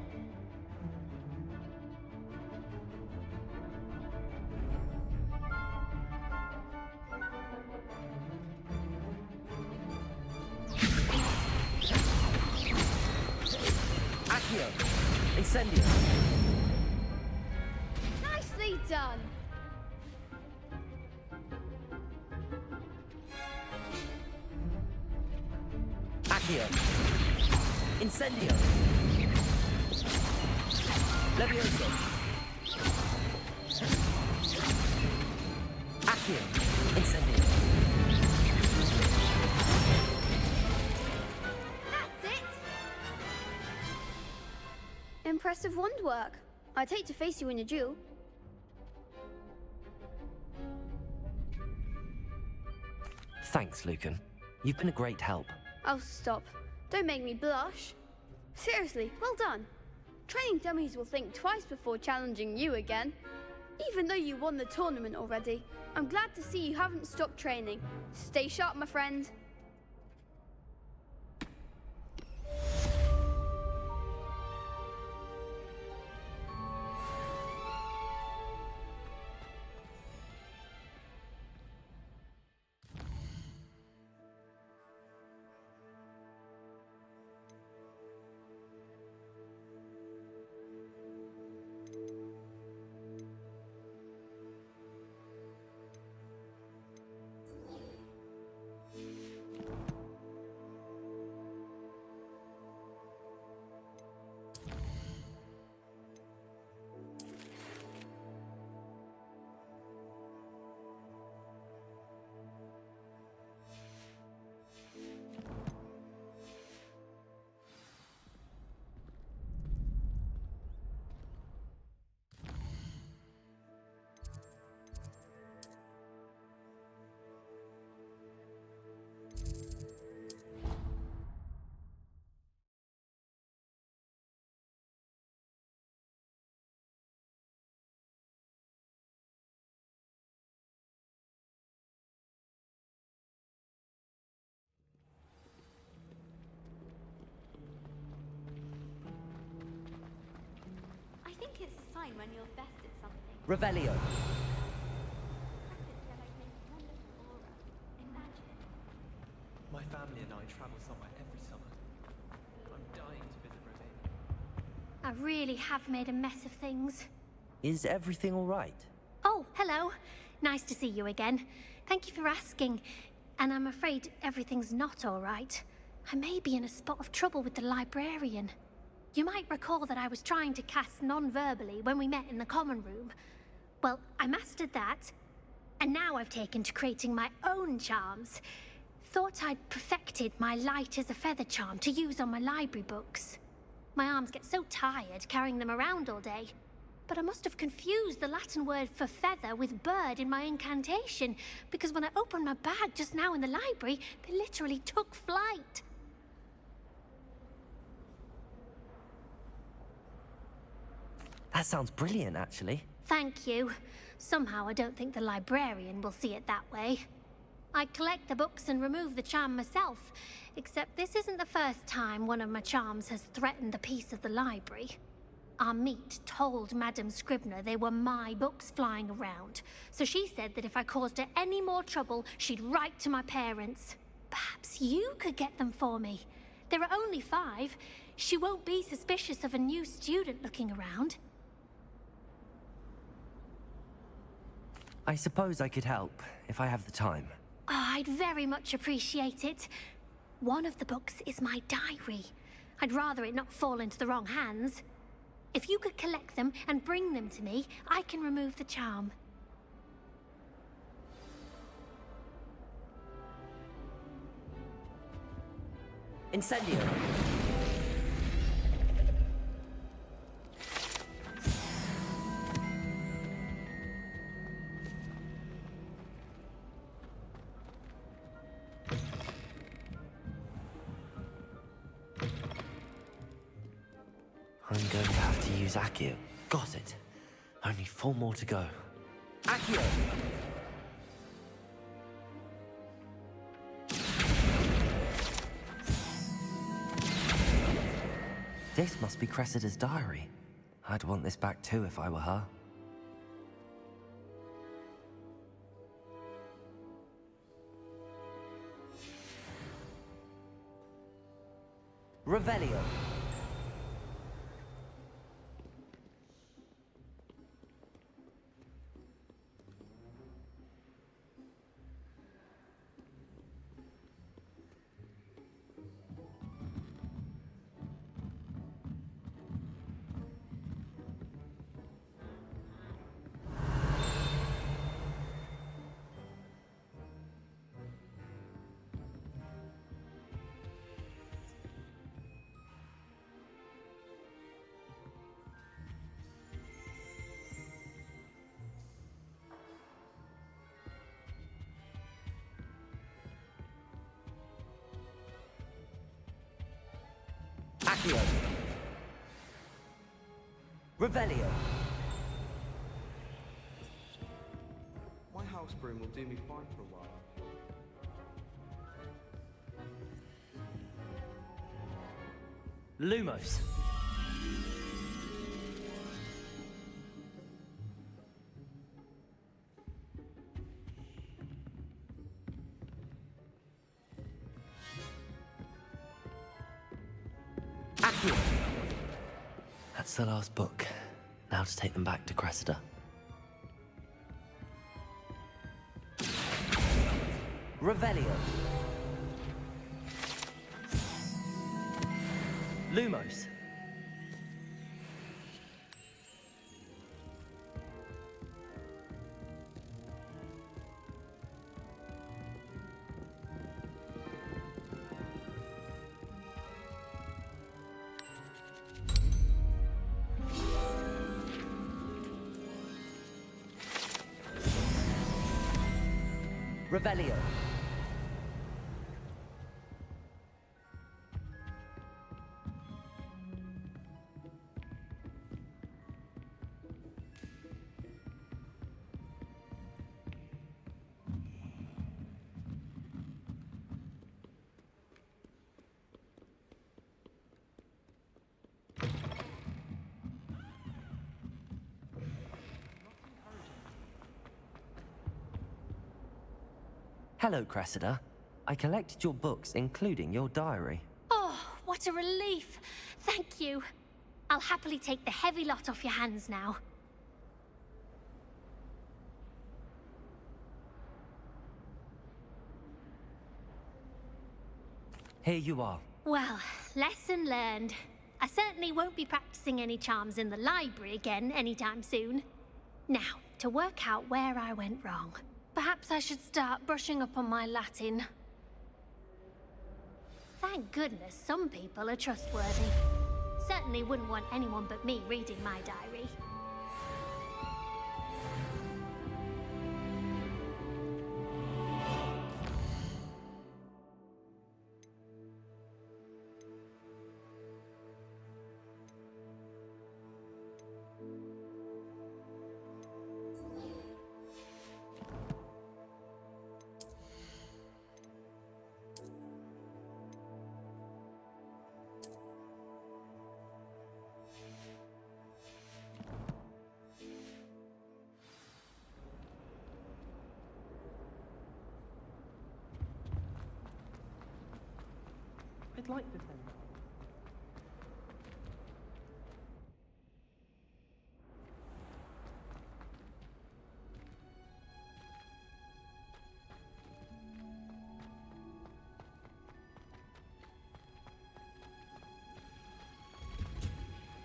Accio. Incendio. Nicely done. Accio. Incendio. Levioso. Accio. Incendio. That's it. Impressive wand work. I'd hate to face you in a duel. Thanks, Lucan. You've been a great help. Oh, stop. Don't make me blush. Seriously, well done. Training dummies will think twice before challenging you again. Even though you won the tournament already, I'm glad to see you haven't stopped training. Stay sharp, my friend. I think it's a sign when you're best at something. Revelio. My family and I travel somewhere every summer. I'm dying to visit Revelio. I really have made a mess of things. Is everything all right? Oh, hello. Nice to see you again. Thank you for asking. And I'm afraid everything's not all right. I may be in a spot of trouble with the librarian. You might recall that I was trying to cast non-verbally when we met in the common room. Well, I mastered that, and now I've taken to creating my own charms. Thought I'd perfected my light as a feather charm to use on my library books. My arms get so tired carrying them around all day. But I must have confused the Latin word for feather with bird in my incantation, because when I opened my bag just now in the library, they literally took flight. That sounds brilliant, actually. Thank you. Somehow I don't think the librarian will see it that way. I collect the books and remove the charm myself, except this isn't the first time one of my charms has threatened the peace of the library. Our meet told Madame Scribner they were my books flying around, so she said that if I caused her any more trouble, she'd write to my parents. Perhaps you could get them for me. There are only 5. She won't be suspicious of a new student looking around. I suppose I could help, if I have the time. Oh, I'd very much appreciate it. One of the books is my diary. I'd rather it not fall into the wrong hands. If you could collect them and bring them to me, I can remove the charm. Incendio. I'm going to have to use Accio. Got it. Only 4 more to go. Accio! This must be Cressida's diary. I'd want this back too if I were her. Revelio. Accio. Revelio. My house broom will do me fine for a while. Lumos. Accio. That's the last book. Now to take them back to Cressida. Revelio. Lumos. Revelio. Hello, Cressida. I collected your books, including your diary. Oh, what a relief. Thank you. I'll happily take the heavy lot off your hands now. Here you are. Well, lesson learned. I certainly won't be practicing any charms in the library again anytime soon. Now, to work out where I went wrong. Perhaps I should start brushing up on my Latin. Thank goodness some people are trustworthy. Certainly wouldn't want anyone but me reading my diary. I'd like to think.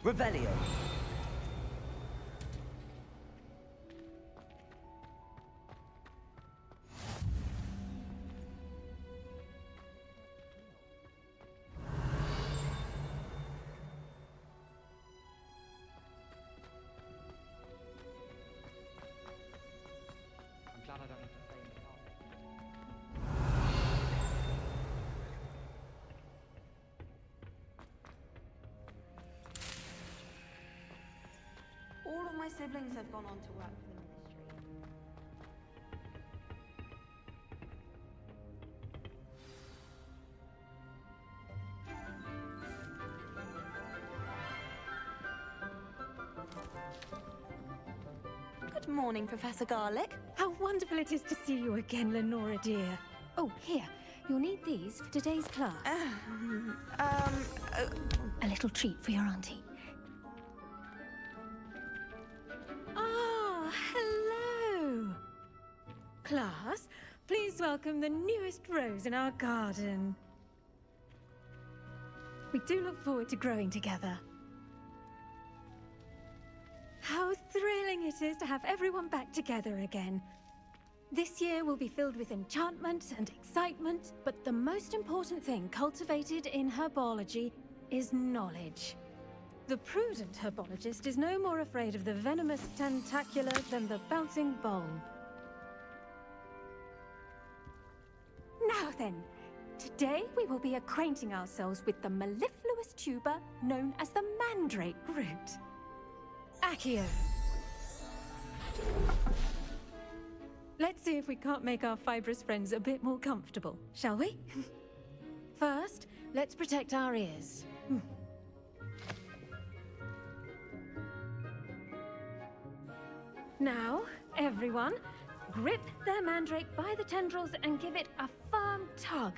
Revelio. siblings have gone on to work for the ministry. Good morning, Professor Garlick. How wonderful it is to see you again, Lenora dear. Oh, here. You'll need these for today's class. A little treat for your auntie. Ah, hello. Class, please welcome the newest rose in our garden. We do look forward to growing together. How thrilling it is to have everyone back together again. This year will be filled with enchantment and excitement, but the most important thing cultivated in herbology is knowledge. The prudent herbologist is no more afraid of the venomous tentacular than the bouncing bulb. Now then, today we will be acquainting ourselves with the mellifluous tuber known as the mandrake root. Accio. Let's see if we can't make our fibrous friends a bit more comfortable, shall we? First, let's protect our ears. Now, everyone, grip their mandrake by the tendrils and give it a firm tug.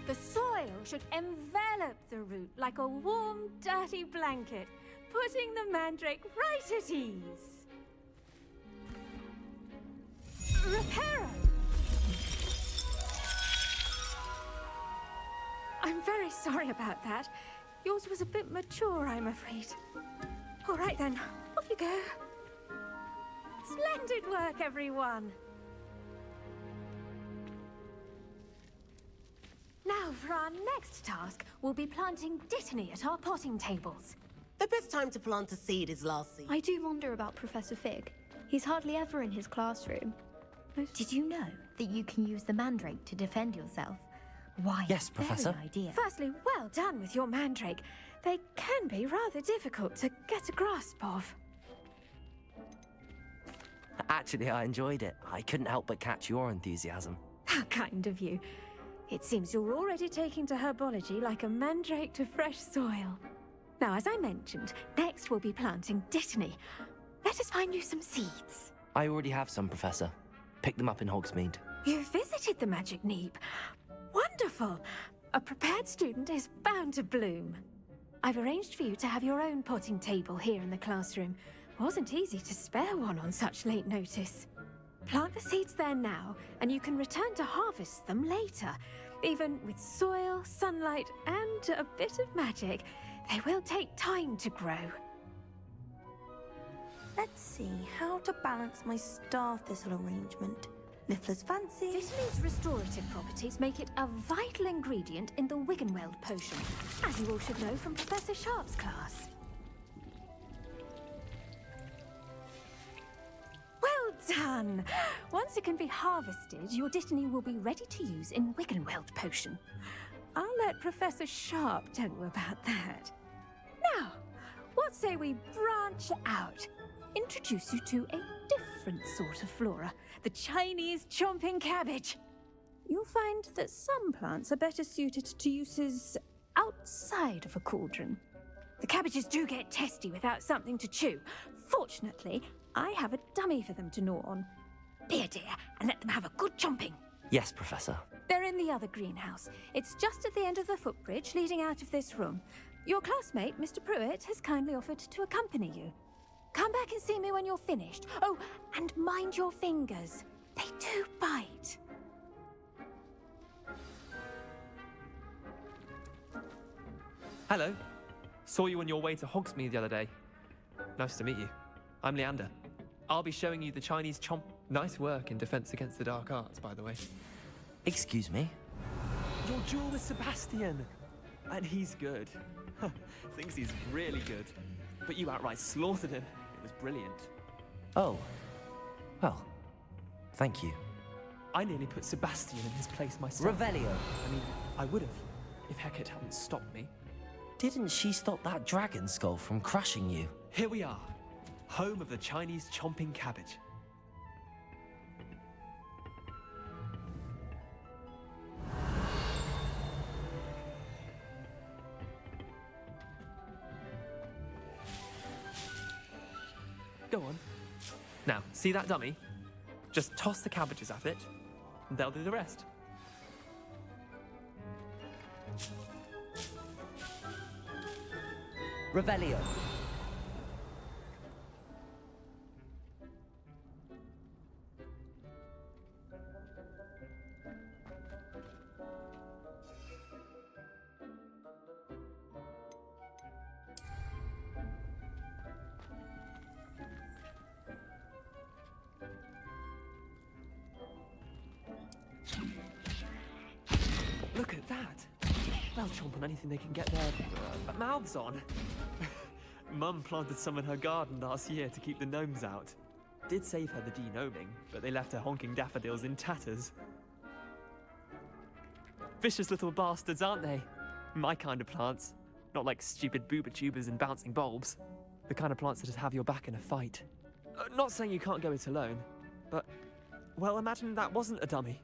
The soil should envelop the root like a warm, dirty blanket, putting the mandrake right at ease. Reparo! I'm very sorry about that. Yours was a bit mature, I'm afraid. All right then, off you go. Splendid work, everyone. Now, for our next task, we'll be planting dittany at our potting tables. The best time to plant a seed is last seed. I do wonder about Professor Fig. He's hardly ever in his classroom. Did you know that you can use the mandrake to defend yourself? Why? Yes, Professor. Very idea. Firstly, well done with your mandrake. They can be rather difficult to get a grasp of. Actually, I enjoyed it. I couldn't help but catch your enthusiasm. How kind of you. It seems you're already taking to herbology like a mandrake to fresh soil. Now, as I mentioned, next we'll be planting dittany. Let us find you some seeds. I already have some, Professor. Picked them up in Hogsmeade. You visited the Magic Neep. Wonderful! A prepared student is bound to bloom. I've arranged for you to have your own potting table here in the classroom. Wasn't easy to spare one on such late notice. Plant the seeds there now, and you can return to harvest them later. Even with soil, sunlight, and a bit of magic, they will take time to grow. Let's see how to balance my star thistle arrangement. Niffler's fancy. Dittany's restorative properties make it a vital ingredient in the Wiggenweld potion, as you all should know from Professor Sharp's class. Well done! Once it can be harvested, your dittany will be ready to use in Wiggenweld potion. I'll let Professor Sharp tell you about that. Now, what say we branch out? Introduce you to a different sort of flora, the Chinese chomping cabbage. You'll find that some plants are better suited to uses outside of a cauldron. The cabbages do get testy without something to chew. Fortunately, I have a dummy for them to gnaw on. Be a dear and let them have a good chomping. Yes, Professor. They're in the other greenhouse. It's just at the end of the footbridge leading out of this room. Your classmate, Mr. Pruitt, has kindly offered to accompany you. Come back and see me when you're finished. Oh, and mind your fingers. They do bite. Hello. Saw you on your way to Hogsmeade the other day. Nice to meet you. I'm Leander. I'll be showing you the Chinese chomp. Nice work in Defense Against the Dark Arts, by the way. Excuse me? Your duel with Sebastian! And he's good. Thinks he's really good. But you outright slaughtered him. It was brilliant. Oh. Well, thank you. I nearly put Sebastian in his place myself. Revelio. I mean, I would have, if Hecate hadn't stopped me. Didn't she stop that dragon skull from crushing you? Here we are, home of the Chinese chomping cabbage. Go on. Now, see that dummy? Just toss the cabbages at it, and they'll do the rest. Revelio. Look at that. They'll chomp on anything they can get their mouths on. Mum planted some in her garden last year to keep the gnomes out. Did save her the de-gnoming, but they left her honking daffodils in tatters. Vicious little bastards, aren't they? My kind of plants. Not like stupid booba tubers and bouncing bulbs. The kind of plants that just have your back in a fight. Not saying you can't go it alone, but, well, imagine that wasn't a dummy.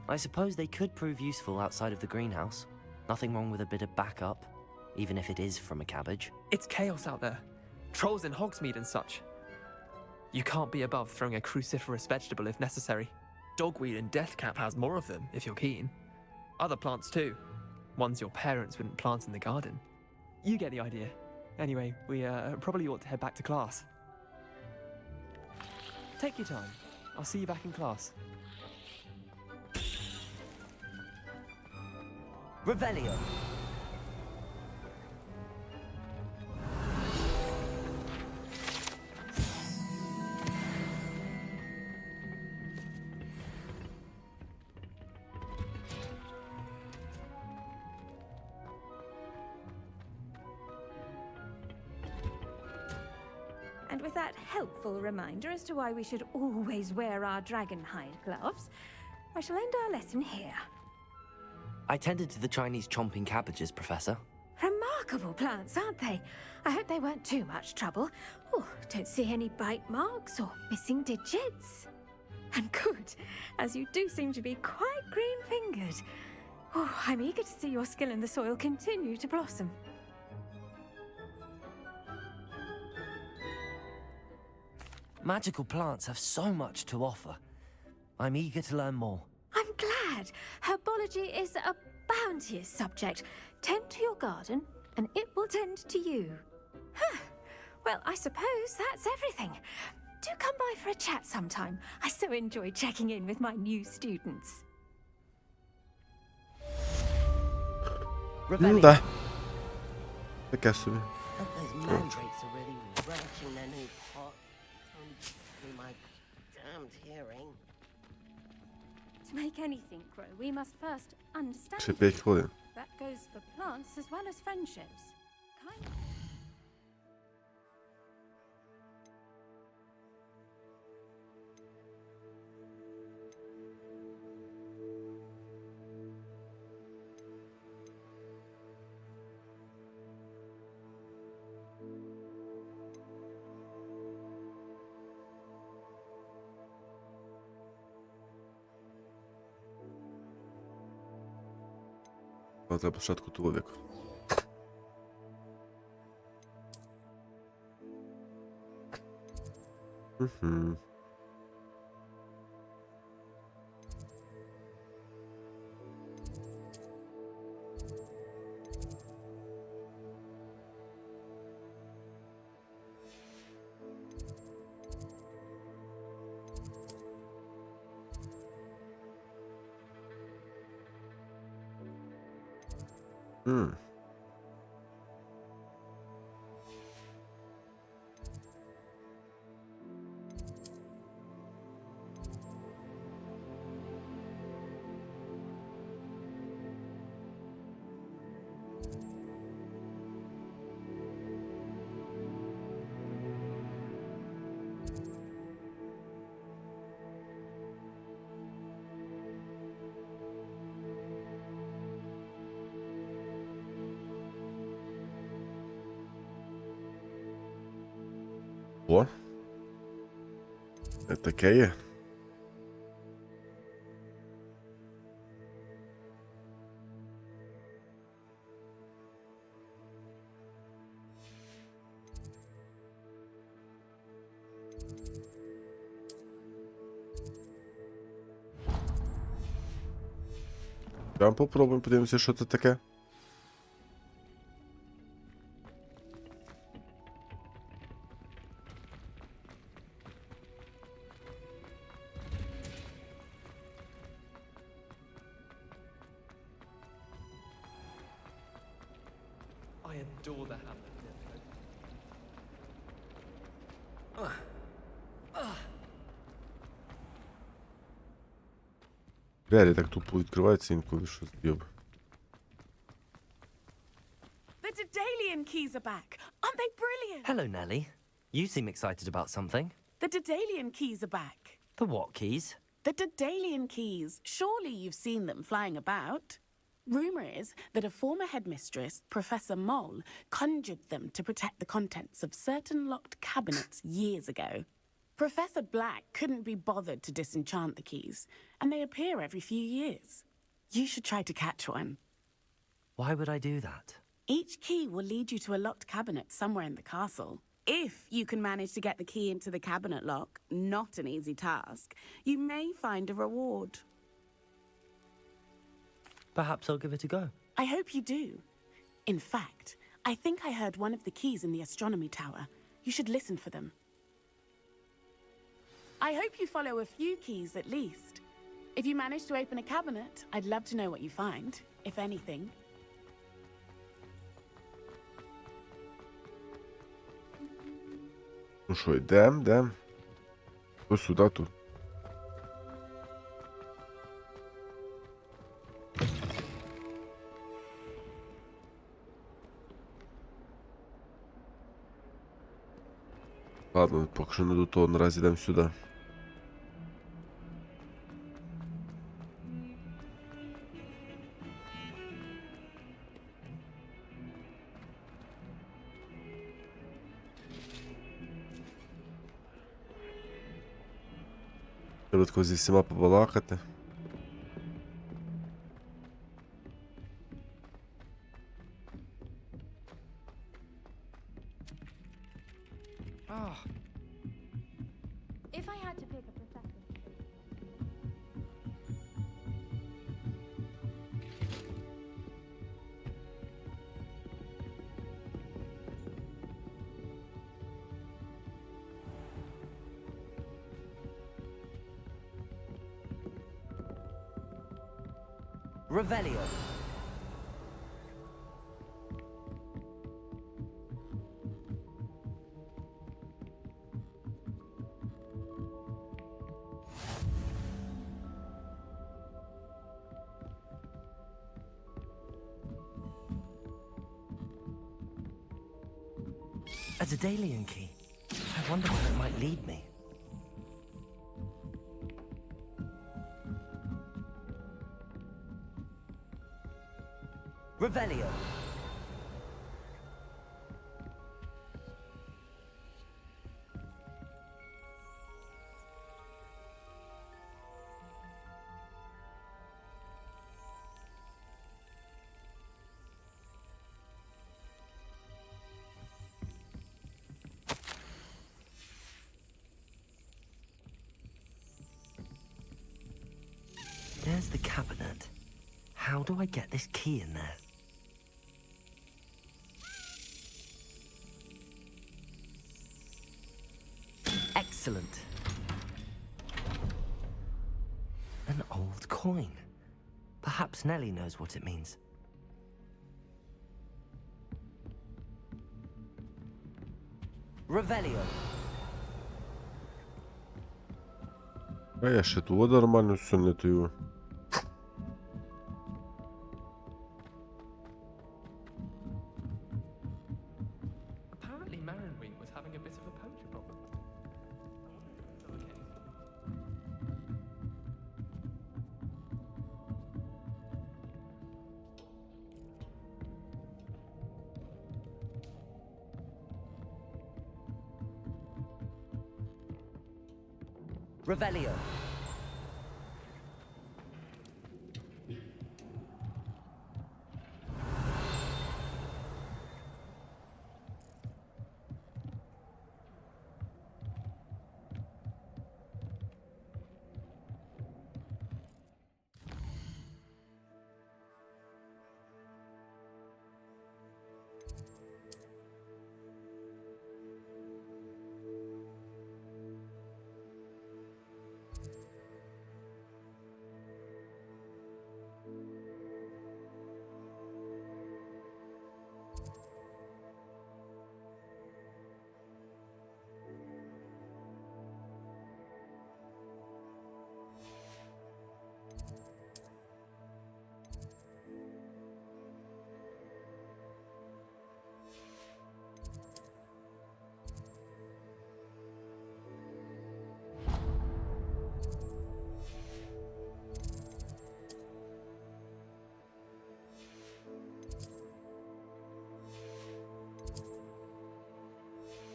I suppose they could prove useful outside of the greenhouse. Nothing wrong with a bit of backup, even if it is from a cabbage. It's chaos out there. Trolls in Hogsmeade and such. You can't be above throwing a cruciferous vegetable if necessary. Dogweed and deathcap has more of them, if you're keen. Other plants too. Ones your parents wouldn't plant in the garden. You get the idea. Anyway, we probably ought to head back to class. Take your time. I'll see you back in class. Revelio. And with that helpful reminder as to why we should always wear our dragon hide gloves, I shall end our lesson here. I tended to the Chinese chomping cabbages, Professor. Remarkable plants, aren't they? I hope they weren't too much trouble. Oh, don't see any bite marks or missing digits. And good, as you do seem to be quite green-fingered. Oh, I'm eager to see your skill in the soil continue to blossom. Magical plants have so much to offer. I'm eager to learn more. I'm glad. Herbology is a bounteous subject. Tend to your garden, and it will tend to you. Huh. Well, I suppose that's everything. Do come by for a chat sometime. I so enjoy checking in with my new students. Да. Таке собі. Those mandrakes are really relishing their new pot. Through my damned hearing. To make anything grow, we must first understand Ще 5 хвилин. That goes for plants as well as friendships. Kind of. Треба початку того віку. Угу. О. Це таке є. Прям попробуємо, подивимося, що це таке. I adore the Hamlet. Двері так тупо відкриваються інколи, що з'єб. The Dedalian keys are back. Aren't they brilliant? Hello, Nellie. You seem excited about something. The Dedalian keys are back. The what keys? The Dedalian keys. Surely you've seen them flying about. Rumour is that a former headmistress, Professor Moll, conjured them to protect the contents of certain locked cabinets years ago. Professor Black couldn't be bothered to disenchant the keys, and they appear every few years. You should try to catch one. Why would I do that? Each key will lead you to a locked cabinet somewhere in the castle. If you can manage to get the key into the cabinet lock, not an easy task, you may find a reward. Perhaps I'll give it a go. I hope you do. In fact, I think I heard one of the keys in the astronomy tower. You should listen for them. I hope you follow a few keys at least. If you manage to open a cabinet, I'd love to know what you find, if anything. Ну що, йдем. Ось сюди тут. Ладно, поки що не до того, наразі йдемо сюди. Треба тако зі всіма побалакати. If I had to pick a profession. Revelio. A Dedalian key. I wonder where it might lead me. Revelio. There's the cabinet. How do I get this key in there? Excellent. An old coin. Perhaps Nellie knows what it means. Revelio. А я ще тут нормально все не таю. Apparently Marinwing was having a bit of a poacher problem. Revelio.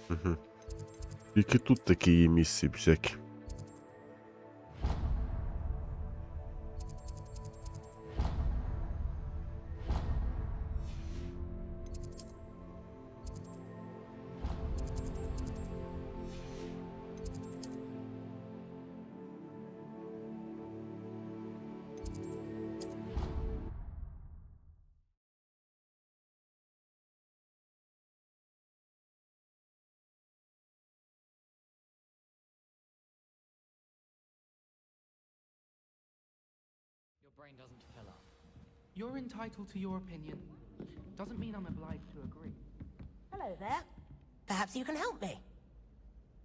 Угу. Тільки тут такі є місії всякі. Your brain doesn't fill up. You're entitled to your opinion. Doesn't mean I'm obliged to agree. Hello there. Perhaps you can help me.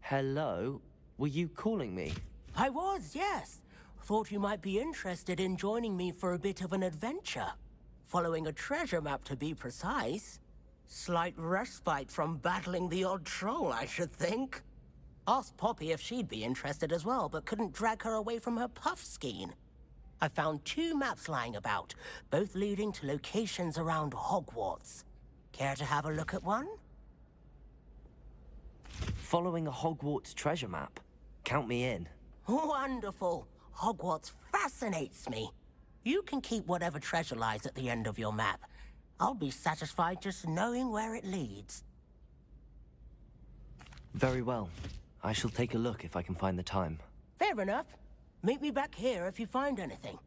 Hello? Were you calling me? I was, yes. Thought you might be interested in joining me for a bit of an adventure. Following a treasure map, to be precise. Slight respite from battling the odd troll, I should think. Asked Poppy if she'd be interested as well, but couldn't drag her away from her puff skein. I found 2 maps lying about, both leading to locations around Hogwarts. Care to have a look at one? Following a Hogwarts treasure map? Count me in. Wonderful. Hogwarts fascinates me. You can keep whatever treasure lies at the end of your map. I'll be satisfied just knowing where it leads. Very well. I shall take a look if I can find the time. Fair enough. Meet me back here if you find anything.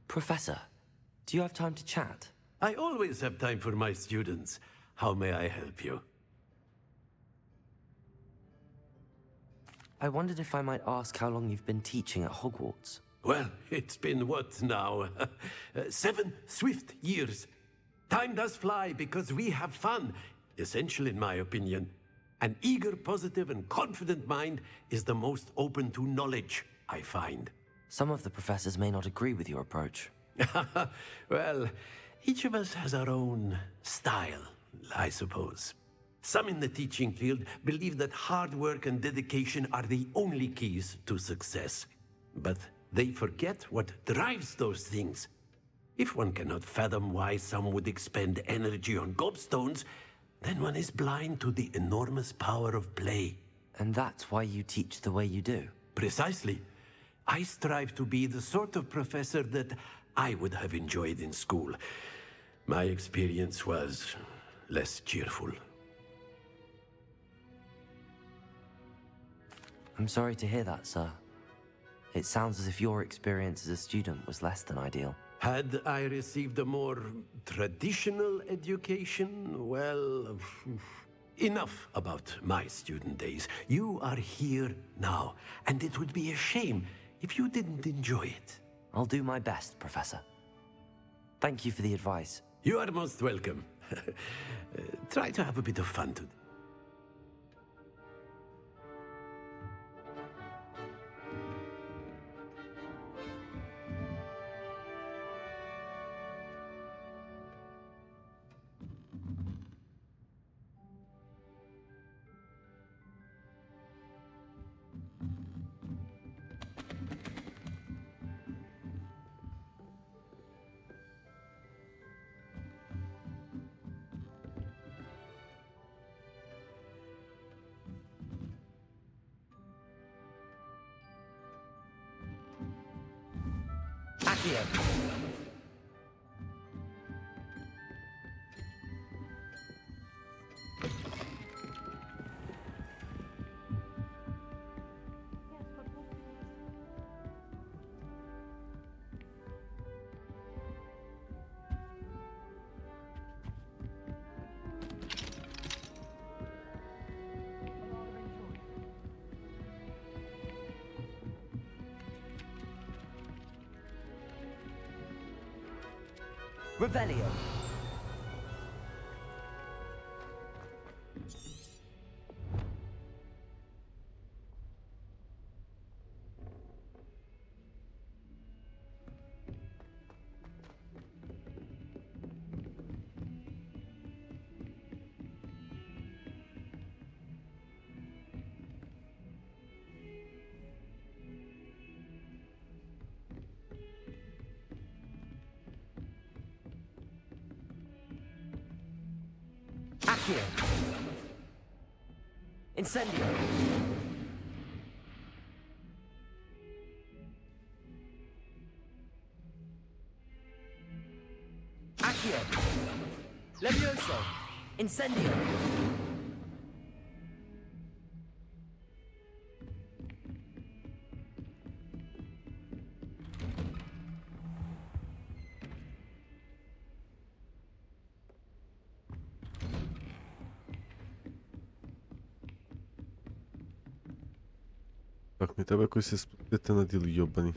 Professor, do you have time to chat? I always have time for my students. How may I help you? I wondered if I might ask how long you've been teaching at Hogwarts. Well, it's been what now? 7 swift years. Time does fly because we have fun, essential in my opinion. An eager, positive, and confident mind is the most open to knowledge, I find. Some of the professors may not agree with your approach. Well, each of us has our own style, I suppose. Some in the teaching field believe that hard work and dedication are the only keys to success. But they forget what drives those things. If one cannot fathom why some would expend energy on gobstones, then one is blind to the enormous power of play. And that's why you teach the way you do? Precisely. I strive to be the sort of professor that I would have enjoyed in school. My experience was less cheerful. I'm sorry to hear that, sir. It sounds as if your experience as a student was less than ideal. Had I received a more traditional education, well, enough about my student days. You are here now, and it would be a shame if you didn't enjoy it. I'll do my best, Professor. Thank you for the advice. You are most welcome. Try to have a bit of fun today. Accio. Revelio. Accio. Incendio. Accio. Levioso. Incendio. Так, мені треба якось спустити на діл, йобаний.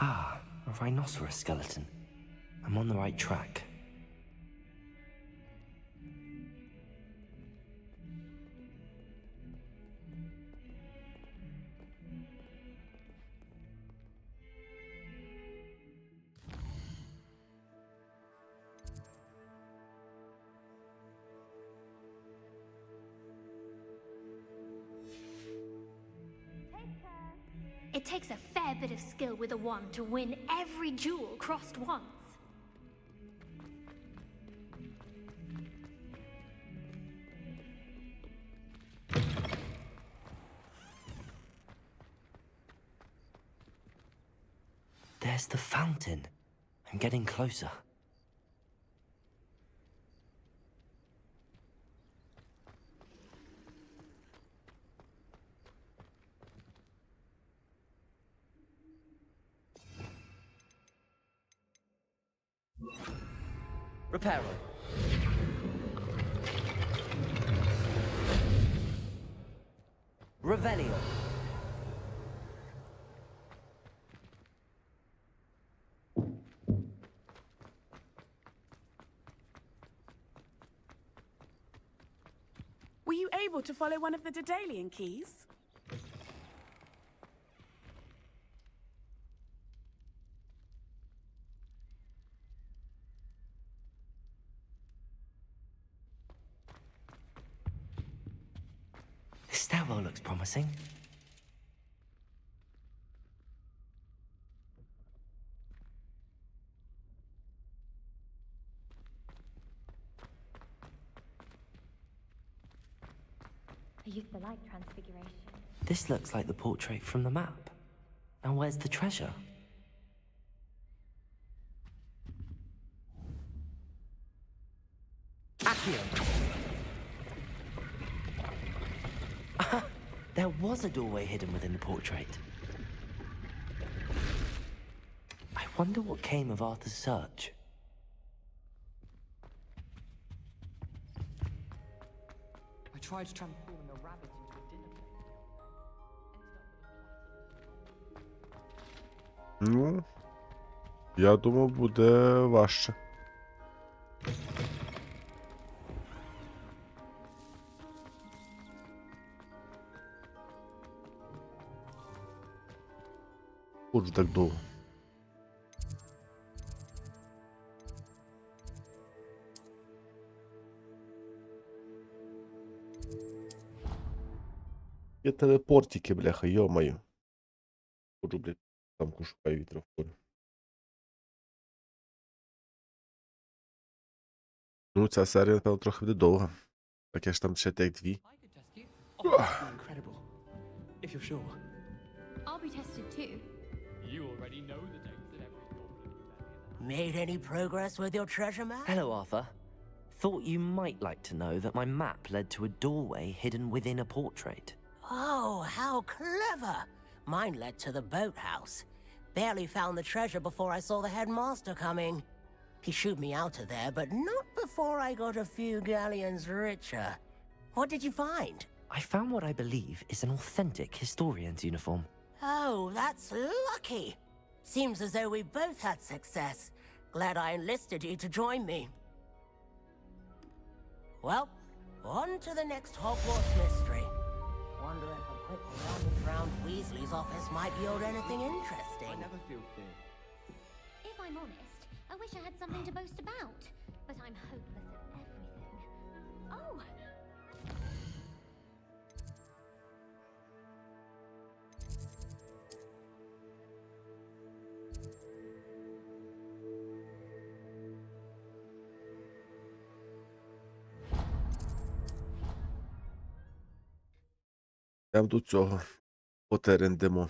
Ah, a rhinoceros skeleton. I'm on the right track. It takes a fair bit of skill with a wand to win every duel crossed once. There's the fountain. I'm getting closer. Reparo. Revelio. you able to follow one of the Daedalian keys? This stairwell looks promising. I used the light transfiguration. This looks like the portrait from the map. Now where's the treasure? Accio! There was a doorway hidden within the portrait. I wonder what came of Arthur's search. I tried transforming a rabbit into a dinner plate. Ну, я думав, буде важче. Ходжу так довго. Є телепортики, бляха, йо-моє. Ходжу, блядь, там шукаю вітрофори. Ну, ця серія, напевно, трохи буде довга. Так я ж там ще так дві. Incredible. If you're sure. I'll be tested too. You already know the dates that every goblin. Made any progress with your treasure map? Hello, Arthur. Thought you might like to know that my map led to a doorway hidden within a portrait. Oh, how clever! Mine led to the boathouse. Barely found the treasure before I saw the headmaster coming. He shooed me out of there, but not before I got a few galleons richer. What did you find? I found what I believe is an authentic historian's uniform. Oh, that's lucky. Seems as though we both had success. Glad I enlisted you to join me. Well, on to the next Hogwarts mystery. Wonder if a quick rummage round Weasley's office might yield anything interesting. I never feel fear. If I'm honest, I wish I had something to boast about, but I'm hopeless at everything. Oh! Прям до цього потерендемо.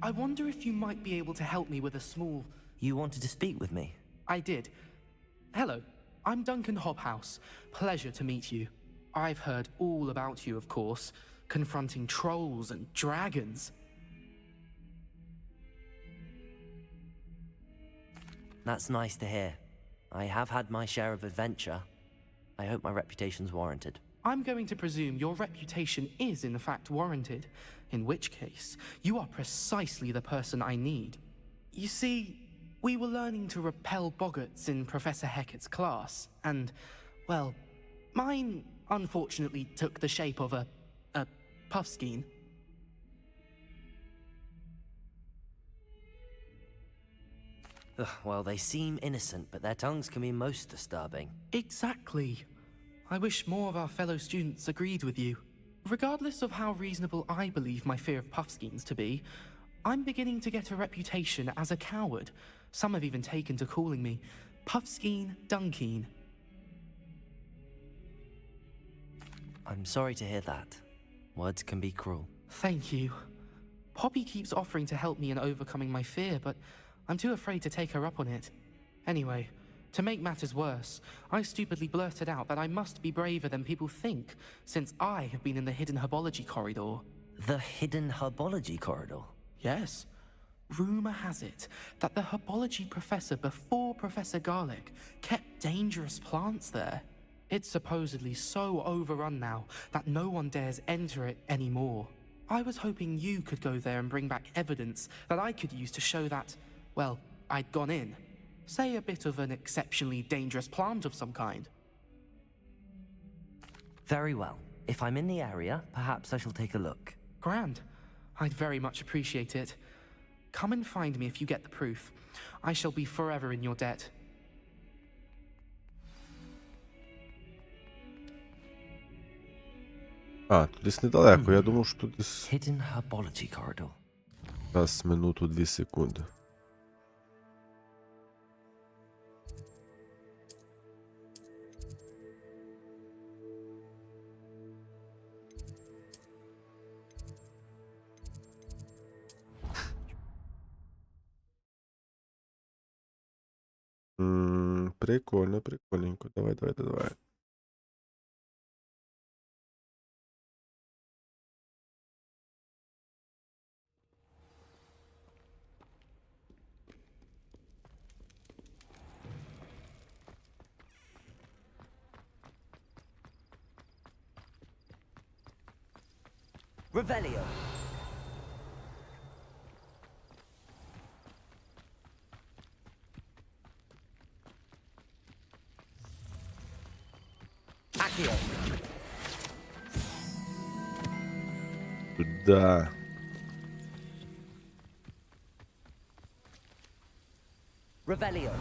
I wonder if you might be able to help me with a small... You wanted to speak with me? I did. Hello, I'm Duncan Hobhouse. Pleasure to meet you. I've heard all about you, of course, confronting trolls and dragons. That's nice to hear. I have had my share of adventure. I hope my reputation's warranted. I'm going to presume your reputation is in fact warranted, in which case, you are precisely the person I need. You see, we were learning to repel boggarts in Professor Hecat's class, and, well, mine unfortunately took the shape of a puffskein. Ugh, well, they seem innocent, but their tongues can be most disturbing. Exactly. I wish more of our fellow students agreed with you. Regardless of how reasonable I believe my fear of puffskeins to be, I'm beginning to get a reputation as a coward. Some have even taken to calling me Puffskeen Dunkeen. I'm sorry to hear that. Words can be cruel. Thank you. Poppy keeps offering to help me in overcoming my fear, but I'm too afraid to take her up on it. Anyway, To make matters worse, I stupidly blurted out that I must be braver than people think, since I have been in the hidden herbology corridor. The hidden herbology corridor? Yes. Rumor has it that the herbology professor before Professor Garlic kept dangerous plants there. It's supposedly so overrun now that no one dares enter it anymore. I was hoping you could go there and bring back evidence that I could use to show that, well, I'd gone in. Say a bit of an exceptionally dangerous plant of some kind. Very well. If I'm in the area, perhaps I shall take a look. Grand. I'd very much appreciate it. Come and find me if you get the proof. I shall be forever in your debt. А, тут десь недалеко. Я думав, що тут десь... Hidden herbology corridor. Раз, минуту, 2 секунди. Прикольно, прикольненько. Давай, давай, давай. Revelio. Accio. Да. Revelio.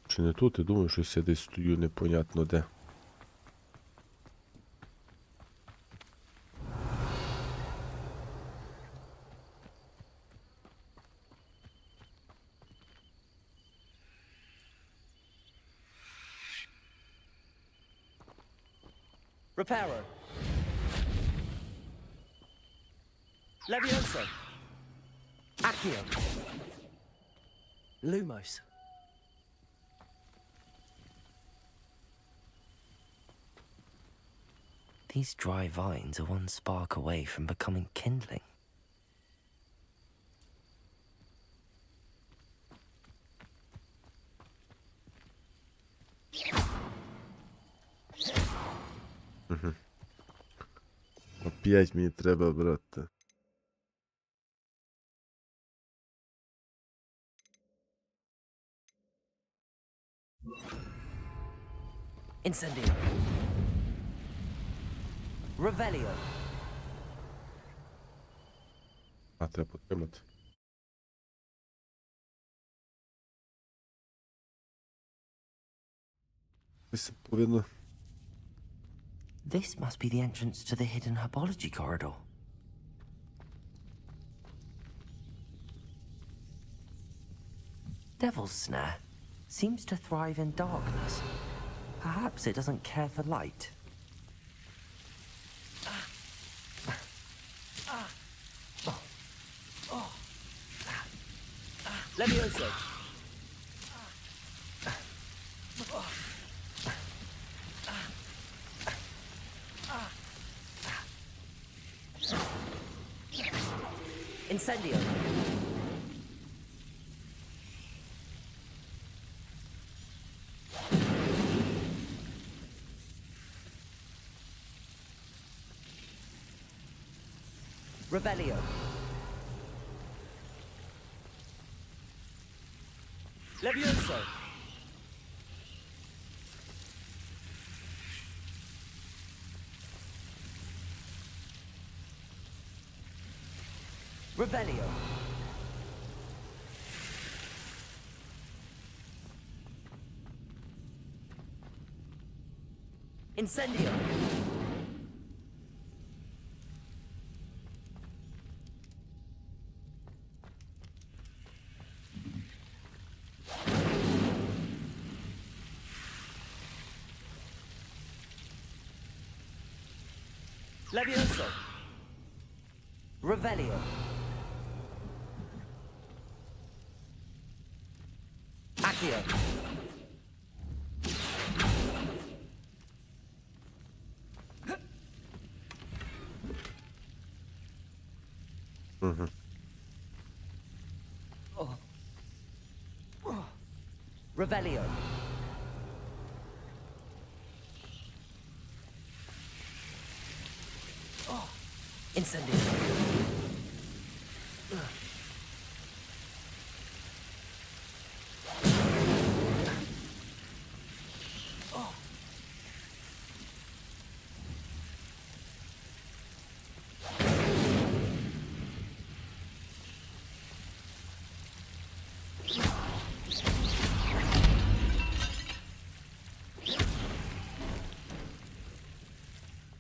Чи не тут? Я думаю, щось я десь стою непонятно де. Reparo. Levioso. Accio. Lumos. These dry vines are one spark away from becoming kindling. Опять мені треба брати. Incendio. Revelio. А, треба потримати. Ось повинно. This must be the entrance to the hidden herbology corridor. Devil's Snare seems to thrive in darkness. Perhaps it doesn't care for light. Levioso. Incendio. Revelio. Levioso. Revelio. Incendio. Levioso. Revelio. Accio. Revelio. Incendio.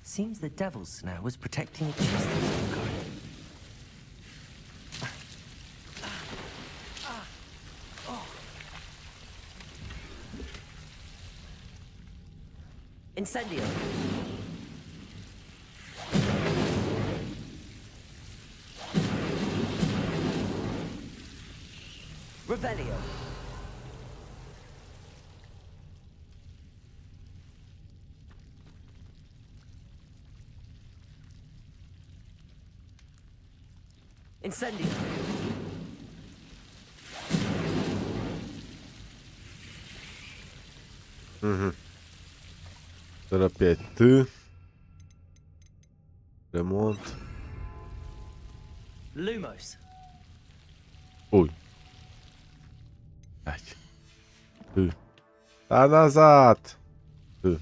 Seems the devil's snare was protecting a chest of some kind. Incendio. Revelio. Incendio. Зараз опять ти. Ремонт. Lumos. Ой. Ай. Ти. Та назад. Ти.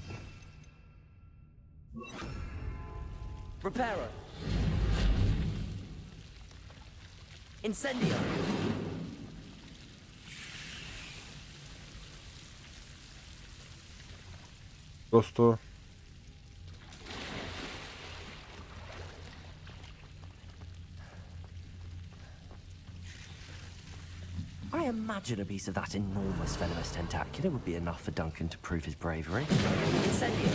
Reparo. Incendio. Просто. I imagine a piece of that enormous venomous tentacular would be enough for Duncan to prove his bravery. Incendio.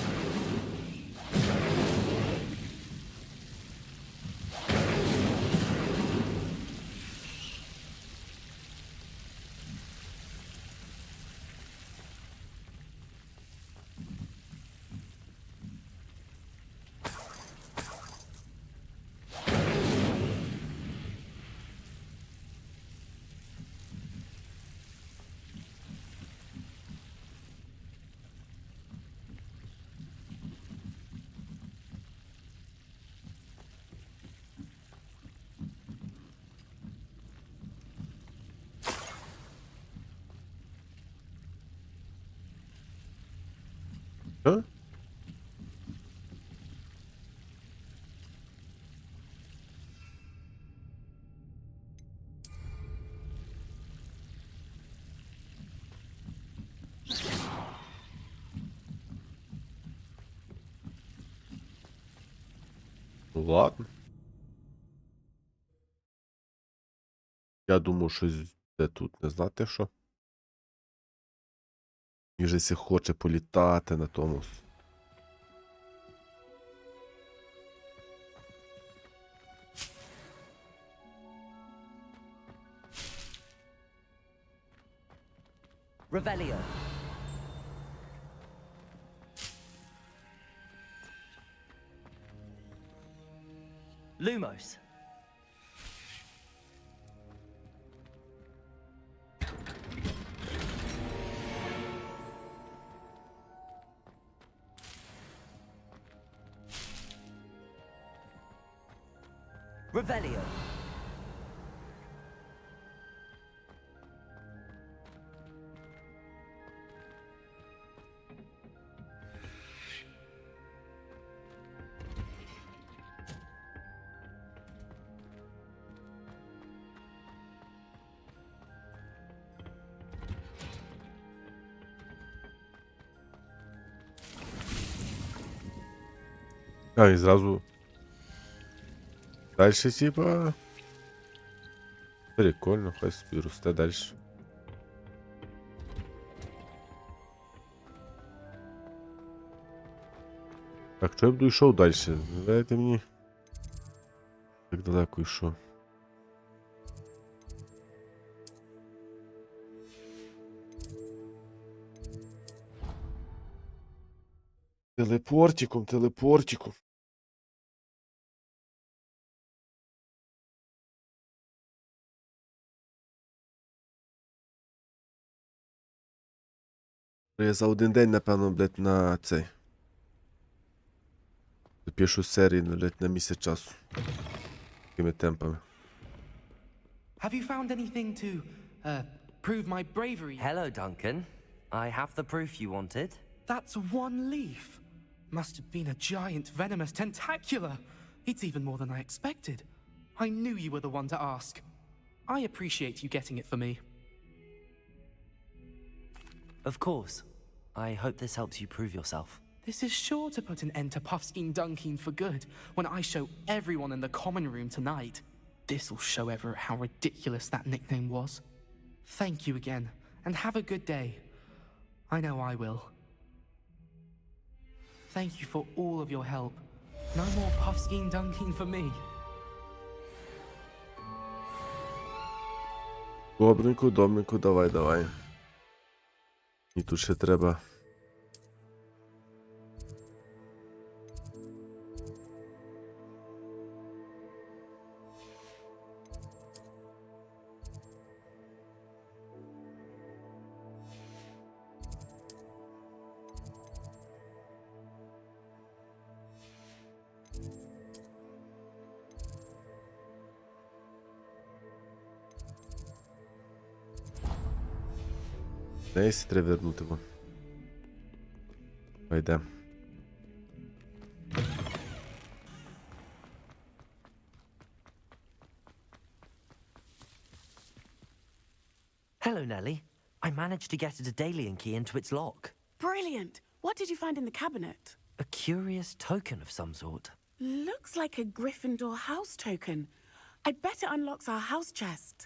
Що? Ну ладно. Я думаю, щось де тут, не знати що. І вже сі хоче політати на тому. Revelio. Lumos. Revelio. А, і зразу. Дальше, типа. Прикольно, хай собі росте дальше. Так, що я буду йшов далі? Дайте мені. Так далеко йшов. Телепортиком, телепортиком. Я за один день, напевно, блядь, на цей. Запишу серії, блядь, на місяць часу. Такими темпами. Have you found anything to, prove my bravery? Hello, Duncan. I have the proof you wanted. That's one leaf. Must have been a giant venomous tentacula. It's even more than I expected. I knew you were the one to ask. I appreciate you getting it for me. Of course. I hope this helps you prove yourself. This is sure to put an end to Puffskein Dunkeen for good when I show everyone in the common room tonight. This'll show Everett how ridiculous that nickname was. Thank you again, and have a good day. I know I will. Thank you for all of your help. No more Puffskein Dunkeen for me. Добренько, добренько, давай, давай. І тут ще треба. Десь треба вернути його. Пойде. Hello, Nellie. I managed to get a Daedalian key into its lock. Brilliant! What did you find in the cabinet? A curious token of some sort. Looks like a Gryffindor house token. I bet it unlocks our house chest.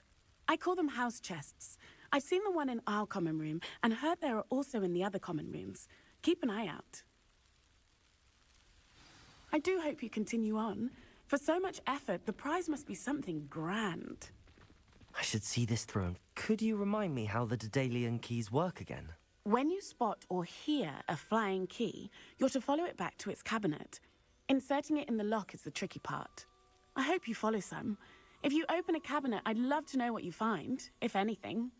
I call them house chests. I've seen the one in our common room and heard there are also in the other common rooms. Keep an eye out. I do hope you continue on. For so much effort, the prize must be something grand. I should see this through. Could you remind me how the Daedalian keys work again? When you spot or hear a flying key, you're to follow it back to its cabinet. Inserting it in the lock is the tricky part. I hope you follow some. If you open a cabinet, I'd love to know what you find, if anything.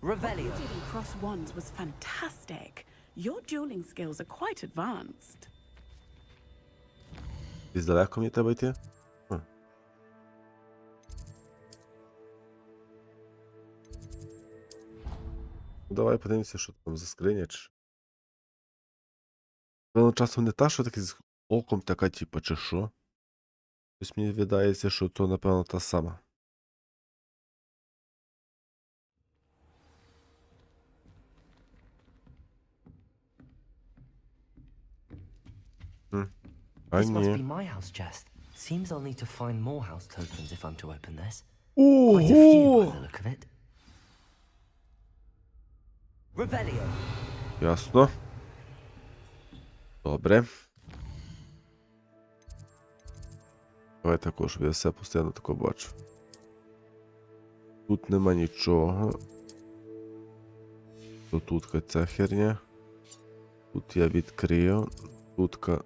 Revelio. What you did in Cross Wands was fantastic. Your dueling skills are quite advanced. Десь далеко мені треба йти? Ну, давай подивимося, що там за скриня. Певно, часом не та, що таке з оком така, типа, чи що. Ось мені віддається, що то, напевно, та сама. А This must be ні. my house chest. Seems I'll need to find more house tokens if I'm to open this. Quite a few by the look of it. Revelio. Ясно. Добре. Давай також, я все постійно тако бачу. Тут нема нічого. То тутка ця херня. Тут я відкрив. Тутка.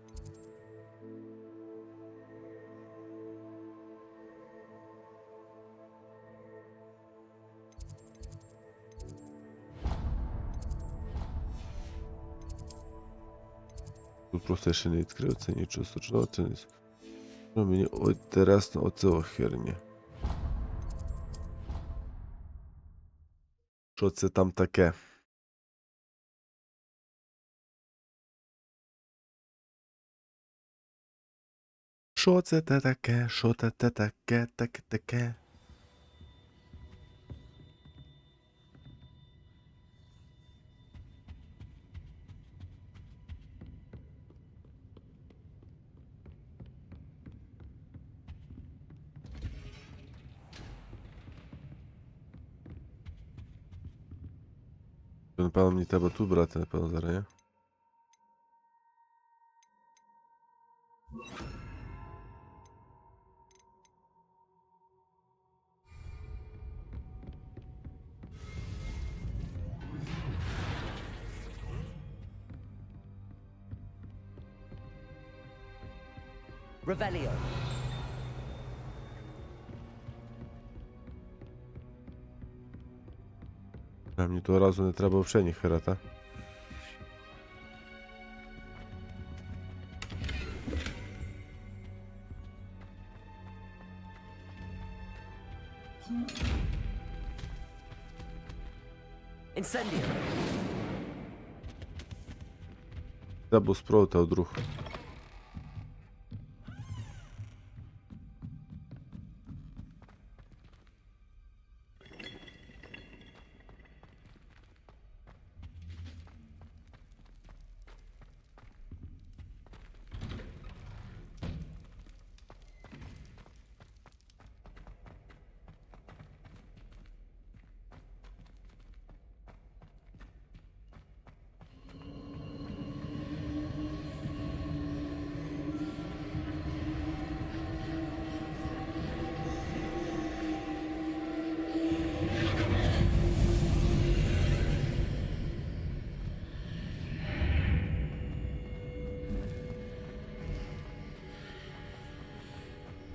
Тут просто я ще не відкрив, це нічого страшного, це не... Ну, мені інтересно оцього херня. Що це там таке? Що це те таке? Що це те таке? Таке? Напевно, мені треба тут брати, напевно, зараз, я? Revelio. Мені того разу не треба взагалі ніхера, та? Incendio. Треба спробувати, а вдруг.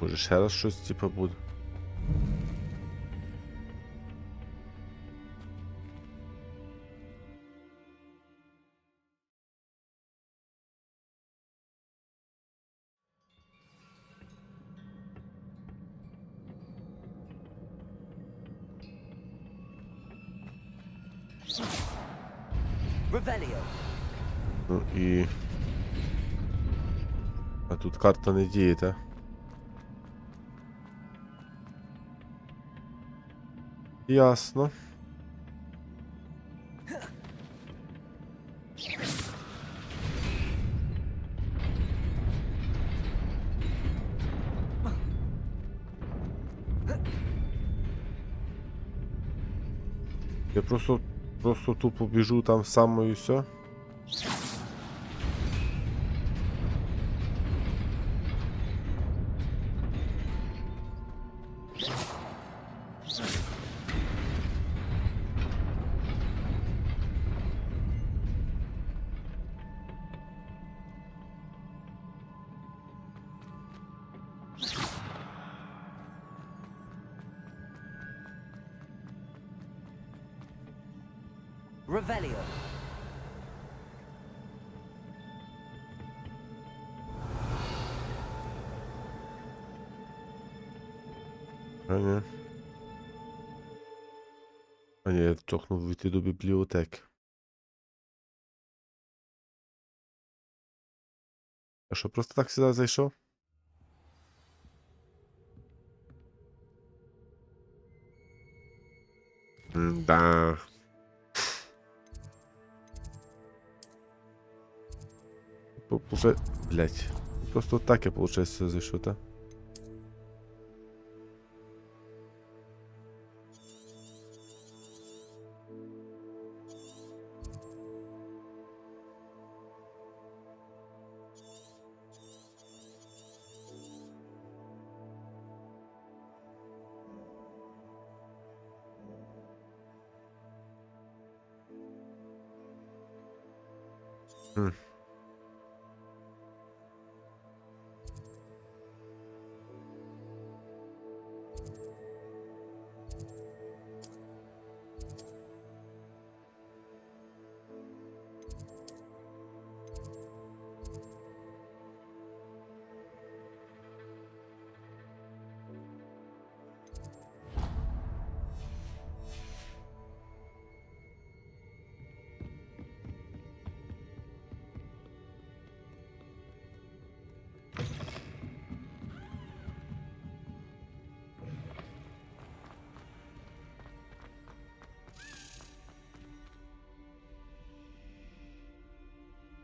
Може ще раз щось типу буде. Revelio. Ну і... А тут карта не діє, та? Ясно. Я просто тупо біжу там само і все. Revelio. А ні, я цокнув вийти до бібліотеки. А що, просто так сюди зайшов? Да. Уже, блять. Просто так я, получается, зайшов, та?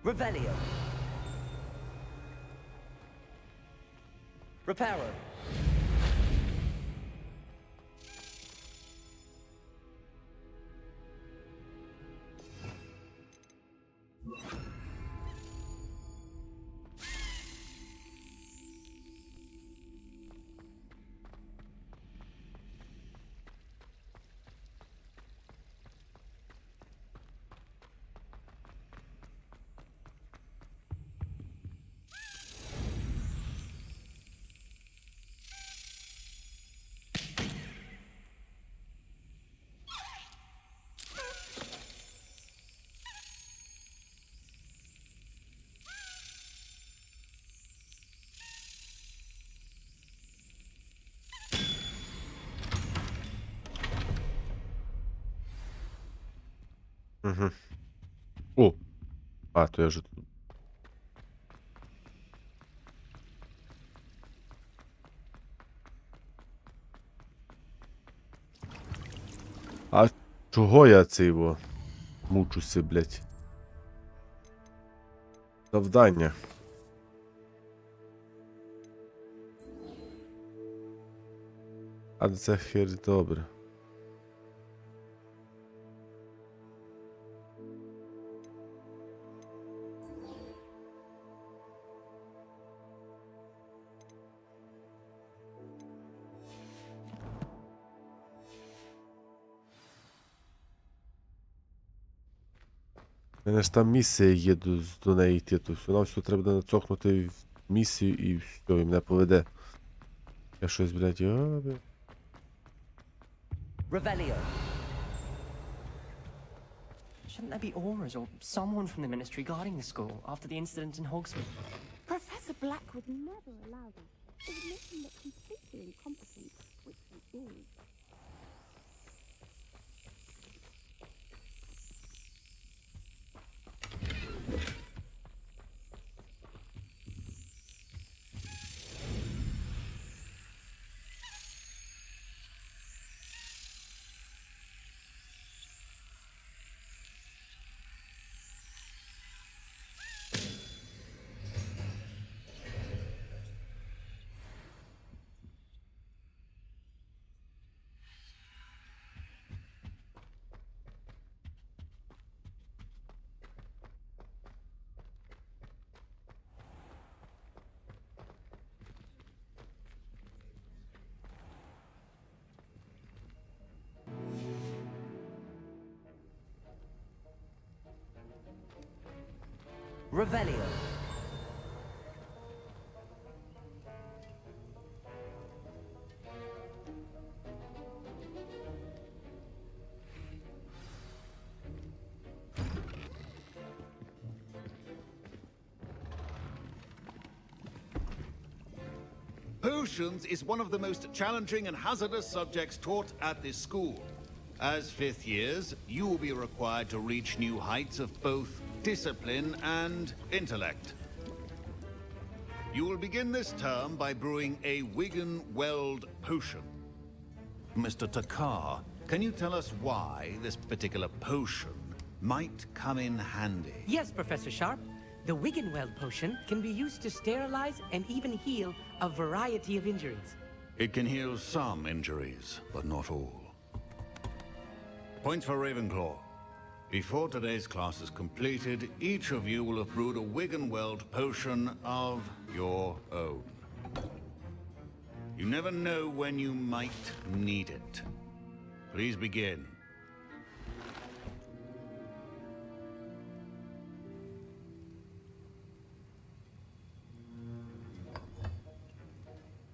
Revelio. Reparo. Угу. О! А, то я вже тут. А чого я цей во мучуся, блядь? Завдання. А це хер добре. У мене ж там місія є до неї йти, то все, все треба нацохнути в місію і все, і мене поведе. Я щось, блядь, Revelio. Shouldn't there be aurors or someone from the ministry guarding the school after the incident in Hogsmeade? Professor Black would never allow this. It would make him look completely incompetent, which he is. Revelio. Potions is one of the most challenging and hazardous subjects taught at this school. As fifth years, you will be required to reach new heights of both discipline and intellect. You will begin this term by brewing a Wigan-Weld potion. Mr. Takar, can you tell us why this particular potion might come in handy? Yes, Professor Sharp. The Wigan-Weld potion can be used to sterilize and even heal a variety of injuries. It can heal some injuries, but not all. Points for Ravenclaw. Before today's class is completed, each of you will have brewed a Wigan-Weld potion of your own. You never know when you might need it. Please begin.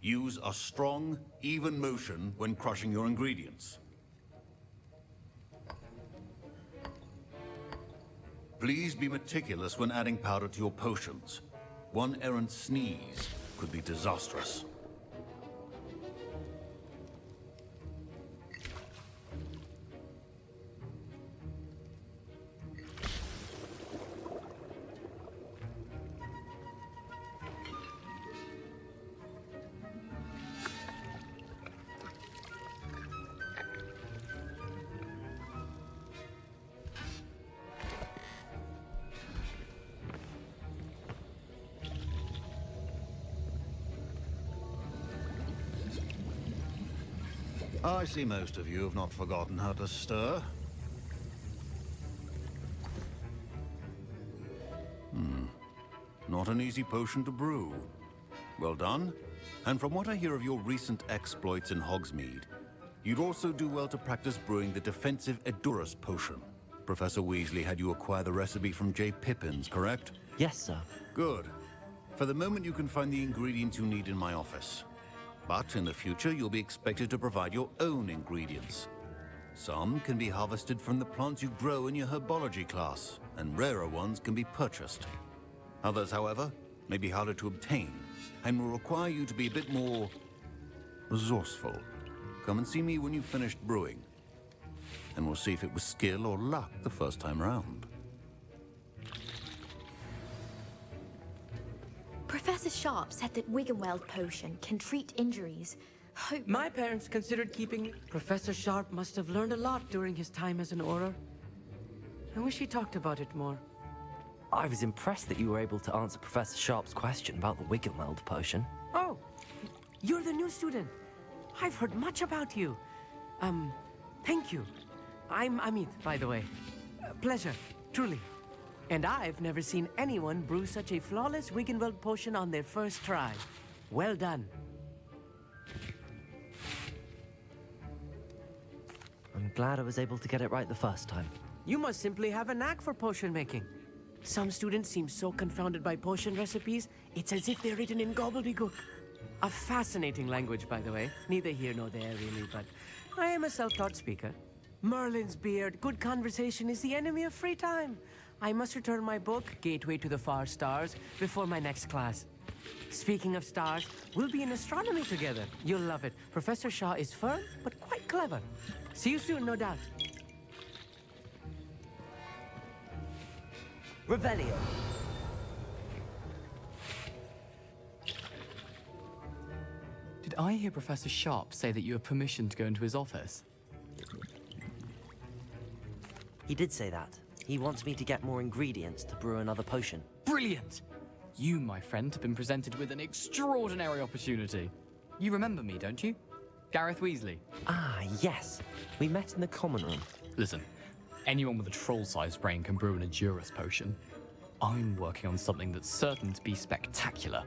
Use a strong, even motion when crushing your ingredients. Please be meticulous when adding powder to your potions. One errant sneeze could be disastrous. I see most of you have not forgotten how to stir. Not an easy potion to brew. Well done. And from what I hear of your recent exploits in Hogsmeade, you'd also do well to practice brewing the defensive Edurus potion. Professor Weasley had you acquire the recipe from J. Pippins, correct? Yes, sir. Good. For the moment, you can find the ingredients you need in my office. But in the future, you'll be expected to provide your own ingredients. Some can be harvested from the plants you grow in your herbology class, and rarer ones can be purchased. Others, however, may be harder to obtain, and will require you to be a bit more resourceful. Come and see me when you've finished brewing. and we'll see if it was skill or luck the first time round. Professor Sharp said that Wiggenweld potion can treat injuries. My parents considered keeping me. Professor Sharp must have learned a lot during his time as an Auror. I wish he talked about it more. I was impressed that you were able to answer Professor Sharp's question about the Wiggenweld potion. Oh, you're the new student. I've heard much about you. Thank you. I'm Amit, by the way. Pleasure, truly. And I've never seen anyone brew such a flawless Wiggenweld potion on their first try. Well done. I'm glad I was able to get it right the first time. You must simply have a knack for potion making. Some students seem so confounded by potion recipes, it's as if they're written in gobbledygook. A fascinating language, by the way. Neither here nor there, really, but I am a self-taught speaker. Merlin's beard, good conversation is the enemy of free time. I must return my book, Gateway to the Far Stars, before my next class. Speaking of stars, we'll be in astronomy together. You'll love it. Professor Shaw is firm, but quite clever. See you soon, no doubt. Revelio. Did I hear Professor Sharp say that you have permission to go into his office? He did say that. He wants me to get more ingredients to brew another potion. Brilliant! You, my friend, have been presented with an extraordinary opportunity. You remember me, don't you? Gareth Weasley. Ah, yes. We met in the common room. Listen, anyone with a troll-sized brain can brew an Edurus potion. I'm working on something that's certain to be spectacular.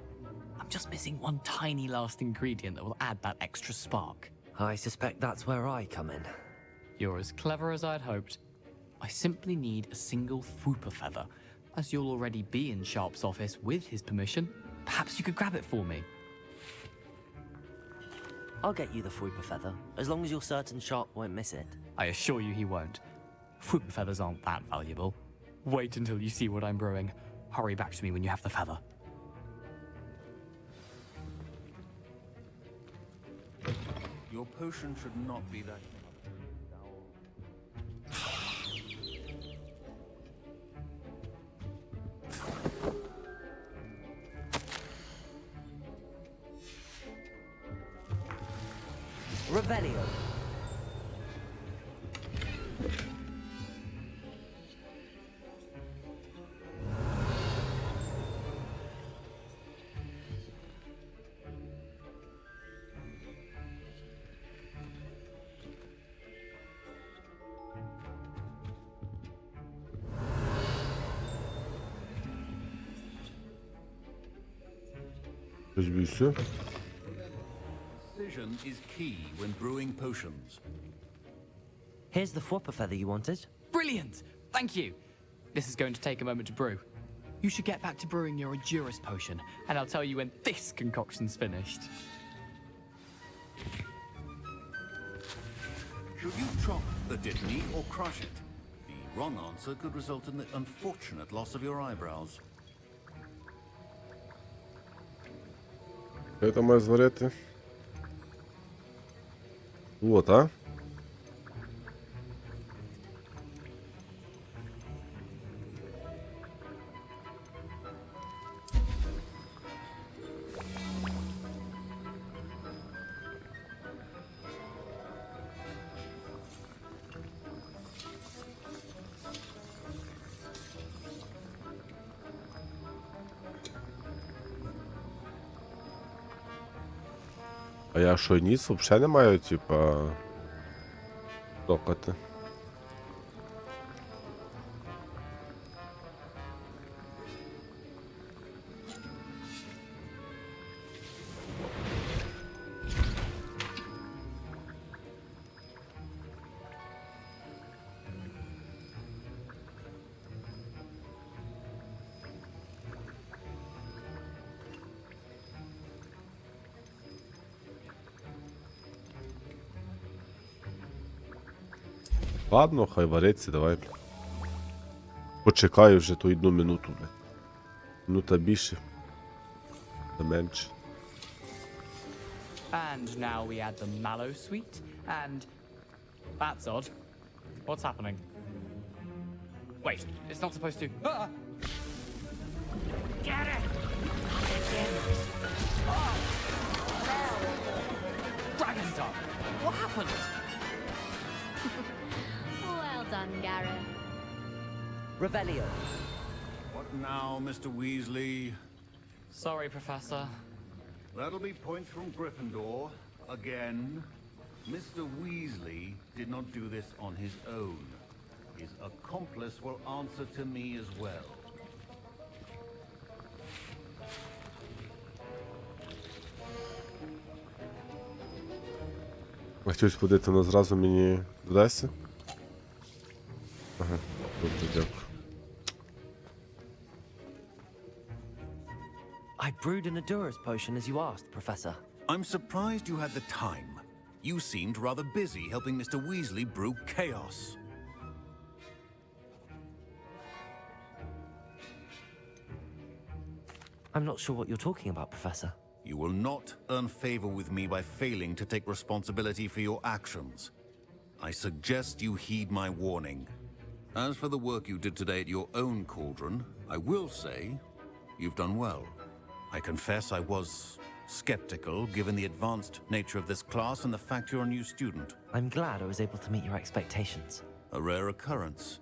I'm just missing one tiny last ingredient that will add that extra spark. I suspect that's where I come in. You're as clever as I'd hoped. I simply need a single Fwooper feather. As you'll already be in Sharp's office with his permission, perhaps you could grab it for me. I'll get you the Fwooper feather, as long as you're certain Sharp won't miss it. I assure you he won't. Fwooper feathers aren't that valuable. Wait until you see what I'm brewing. Hurry back to me when you have the feather. Your potion should not be that. Revelio. Büyüsü. Precision is key when brewing potions. Here's the Fwooper feather you wanted. Brilliant! Thank you. This is going to take a moment to brew. You should get back to brewing your Edurus potion, and I'll tell you when this concoction's finished. Should you chop the dittany or crush it? The wrong answer could result in the unfortunate loss of your eyebrows. Що я там маю зварити? Вот, а? А я що, ніц взагалі не маю, типа, токати? Ладно, хай вариться, давай. Почекаю вже ту 1 минуту. Минута більше. Та менше. And now we add the mallow sweet, and... That's odd. What's happening? Wait, it's not supposed to. Ah! Get it! Oh! Dragon Dog! What happened? Well done, Garrett. Revelio. What now, Mr. Weasley? Sorry, Professor. That'll be points from Gryffindor. Again. Mr. Weasley did not do this on his own. His accomplice will answer to me as well. А хтось ходити, воно зразу мені додасться? Ага, добре, дякую. I brewed an Adura's potion as you asked, Professor. I'm surprised you had the time. You seemed rather busy helping Mr. Weasley brew chaos. I'm not sure what you're talking about, Professor. You will not earn favor with me by failing to take responsibility for your actions. I suggest you heed my warning. As for the work you did today at your own cauldron, I will say you've done well. I confess I was skeptical given the advanced nature of this class and the fact you're a new student. I'm glad I was able to meet your expectations. A rare occurrence.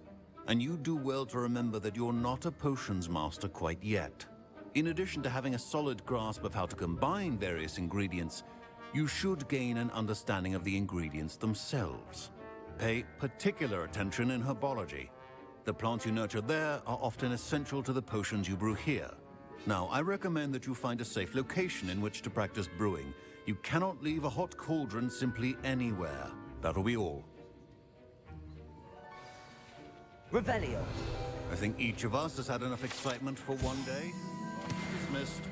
And you do well to remember that you're not a potions master quite yet. In addition to having a solid grasp of how to combine various ingredients, you should gain an understanding of the ingredients themselves. Pay particular attention in herbology. The plants you nurture there are often essential to the potions you brew here. Now, I recommend that you find a safe location in which to practice brewing. You cannot leave a hot cauldron simply anywhere. That'll be all. Revelio. I think each of us has had enough excitement for one day. Dismissed.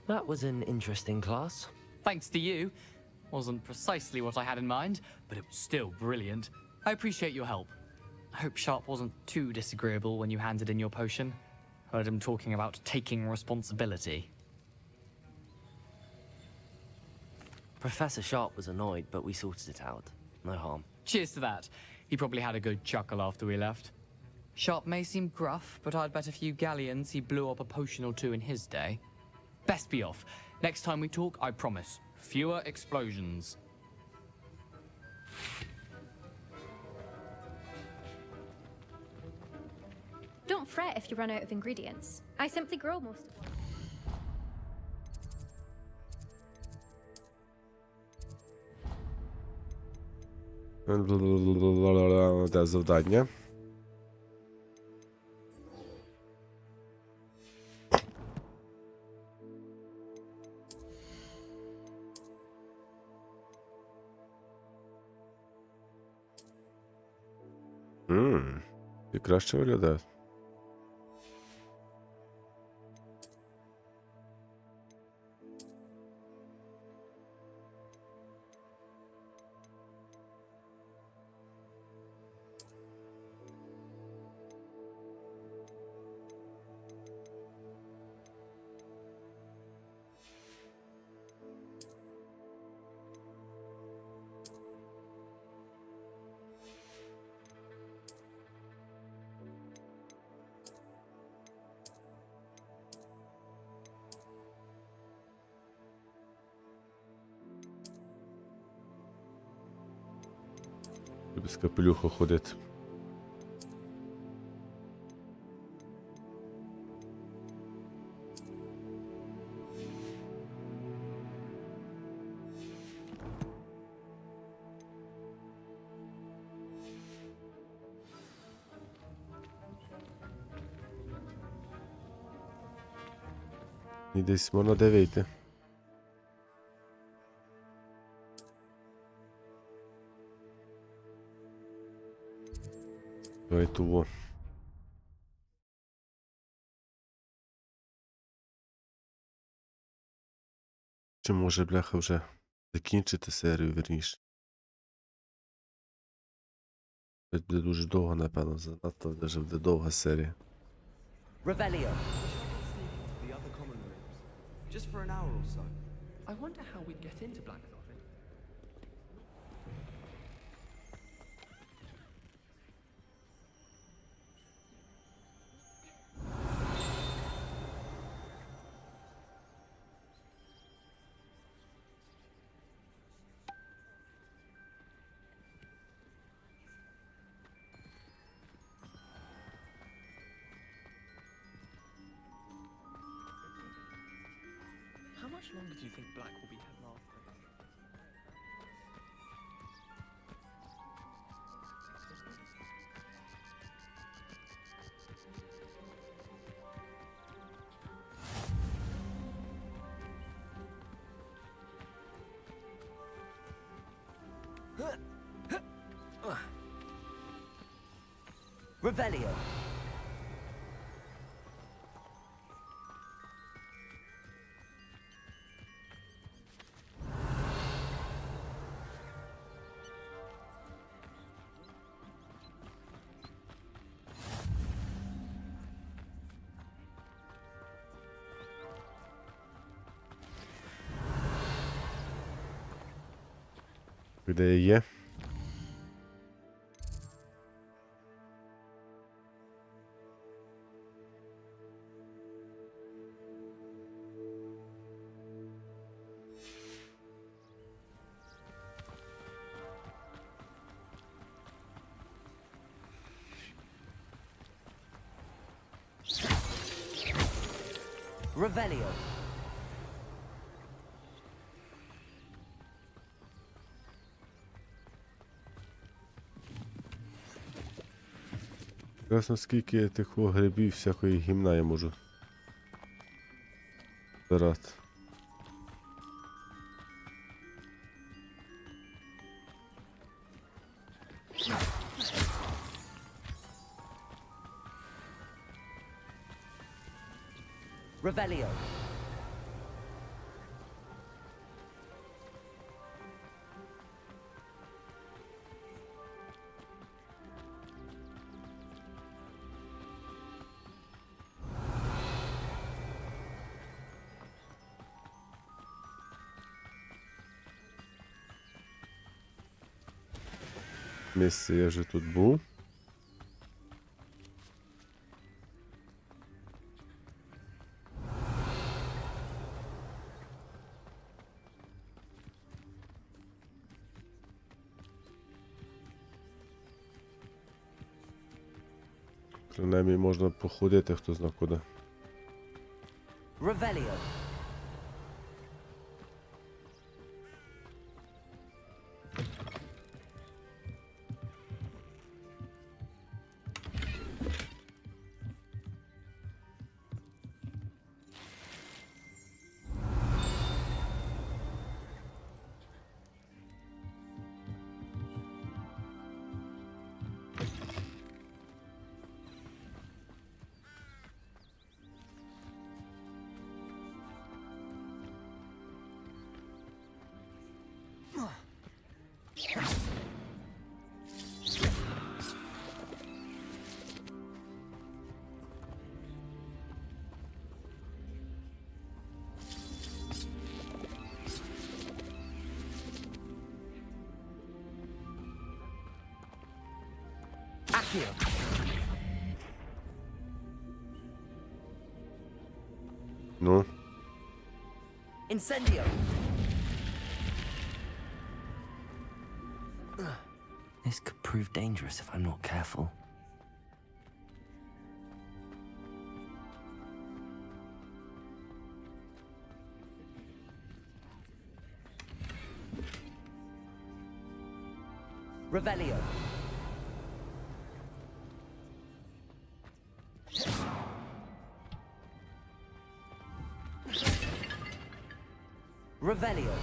That was an interesting class. Thanks to you. Wasn't precisely what I had in mind, but it was still brilliant. I appreciate your help. I hope Sharp wasn't too disagreeable when you handed in your potion. Heard him talking about taking responsibility. Professor Sharp was annoyed, but we sorted it out. No harm. Cheers to that. He probably had a good chuckle after we left. Sharp may seem gruff, but I'd bet a few galleons he blew up a potion or two in his day. Best be off. Next time we talk, I promise. Fewer explosions. Don't fret if you run out of ingredients. I simply grow most of them. Де завдання? І краще виглядає. Без капелюха ходить. І десь можна де вийти. Давай того. Чи може, бляха, вже закінчити серію, вірніше? Це буде дуже довго, напевно, занадто вже буде довга серія. Revelio. The other common rooms, just for an hour or so. I wonder how we'd get into Black Coffin. How much longer do you think Black will be held after? Revelio. Ідея є. Revelio. Ясно, скільки тих грибів всякої гімна я можу збирати. Revelio. Місце я вже тут був. Принаймні можна походити, хто зна куди. Revelio. Accio. Ну. Incendio. This could prove dangerous if I'm not careful. Revelio. Revelio.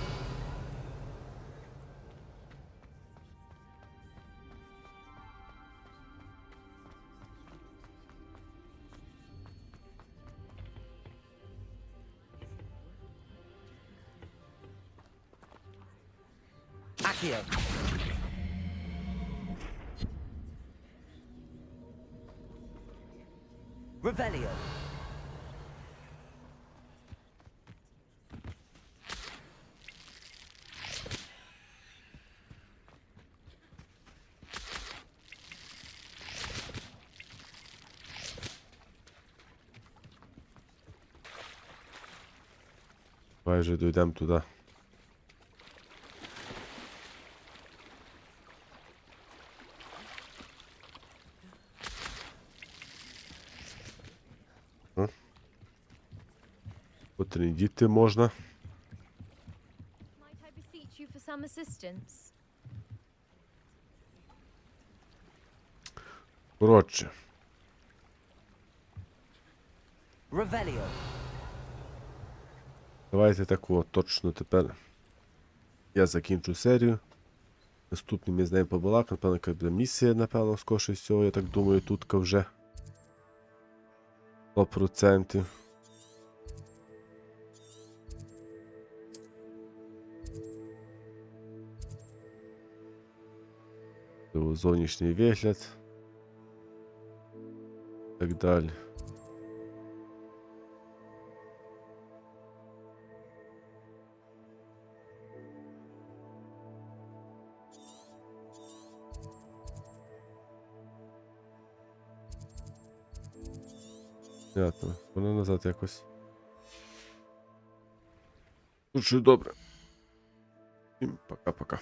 Accio. Revelio. Давай вже дійдемо туди. Потрендіти можна. Might I beseech you for some assistance? Коротше. Revelio. Давайте тако, точно тепер я закінчу серію. Наступний ми з нею побалакаємо. Напевно, яка буде місія, напевно, скоріше всього, я так думаю, тут вже 100%. Зовнішній вигляд. Так далі. Понятно. Воно назад якось. Дуже добре. І пока-пока.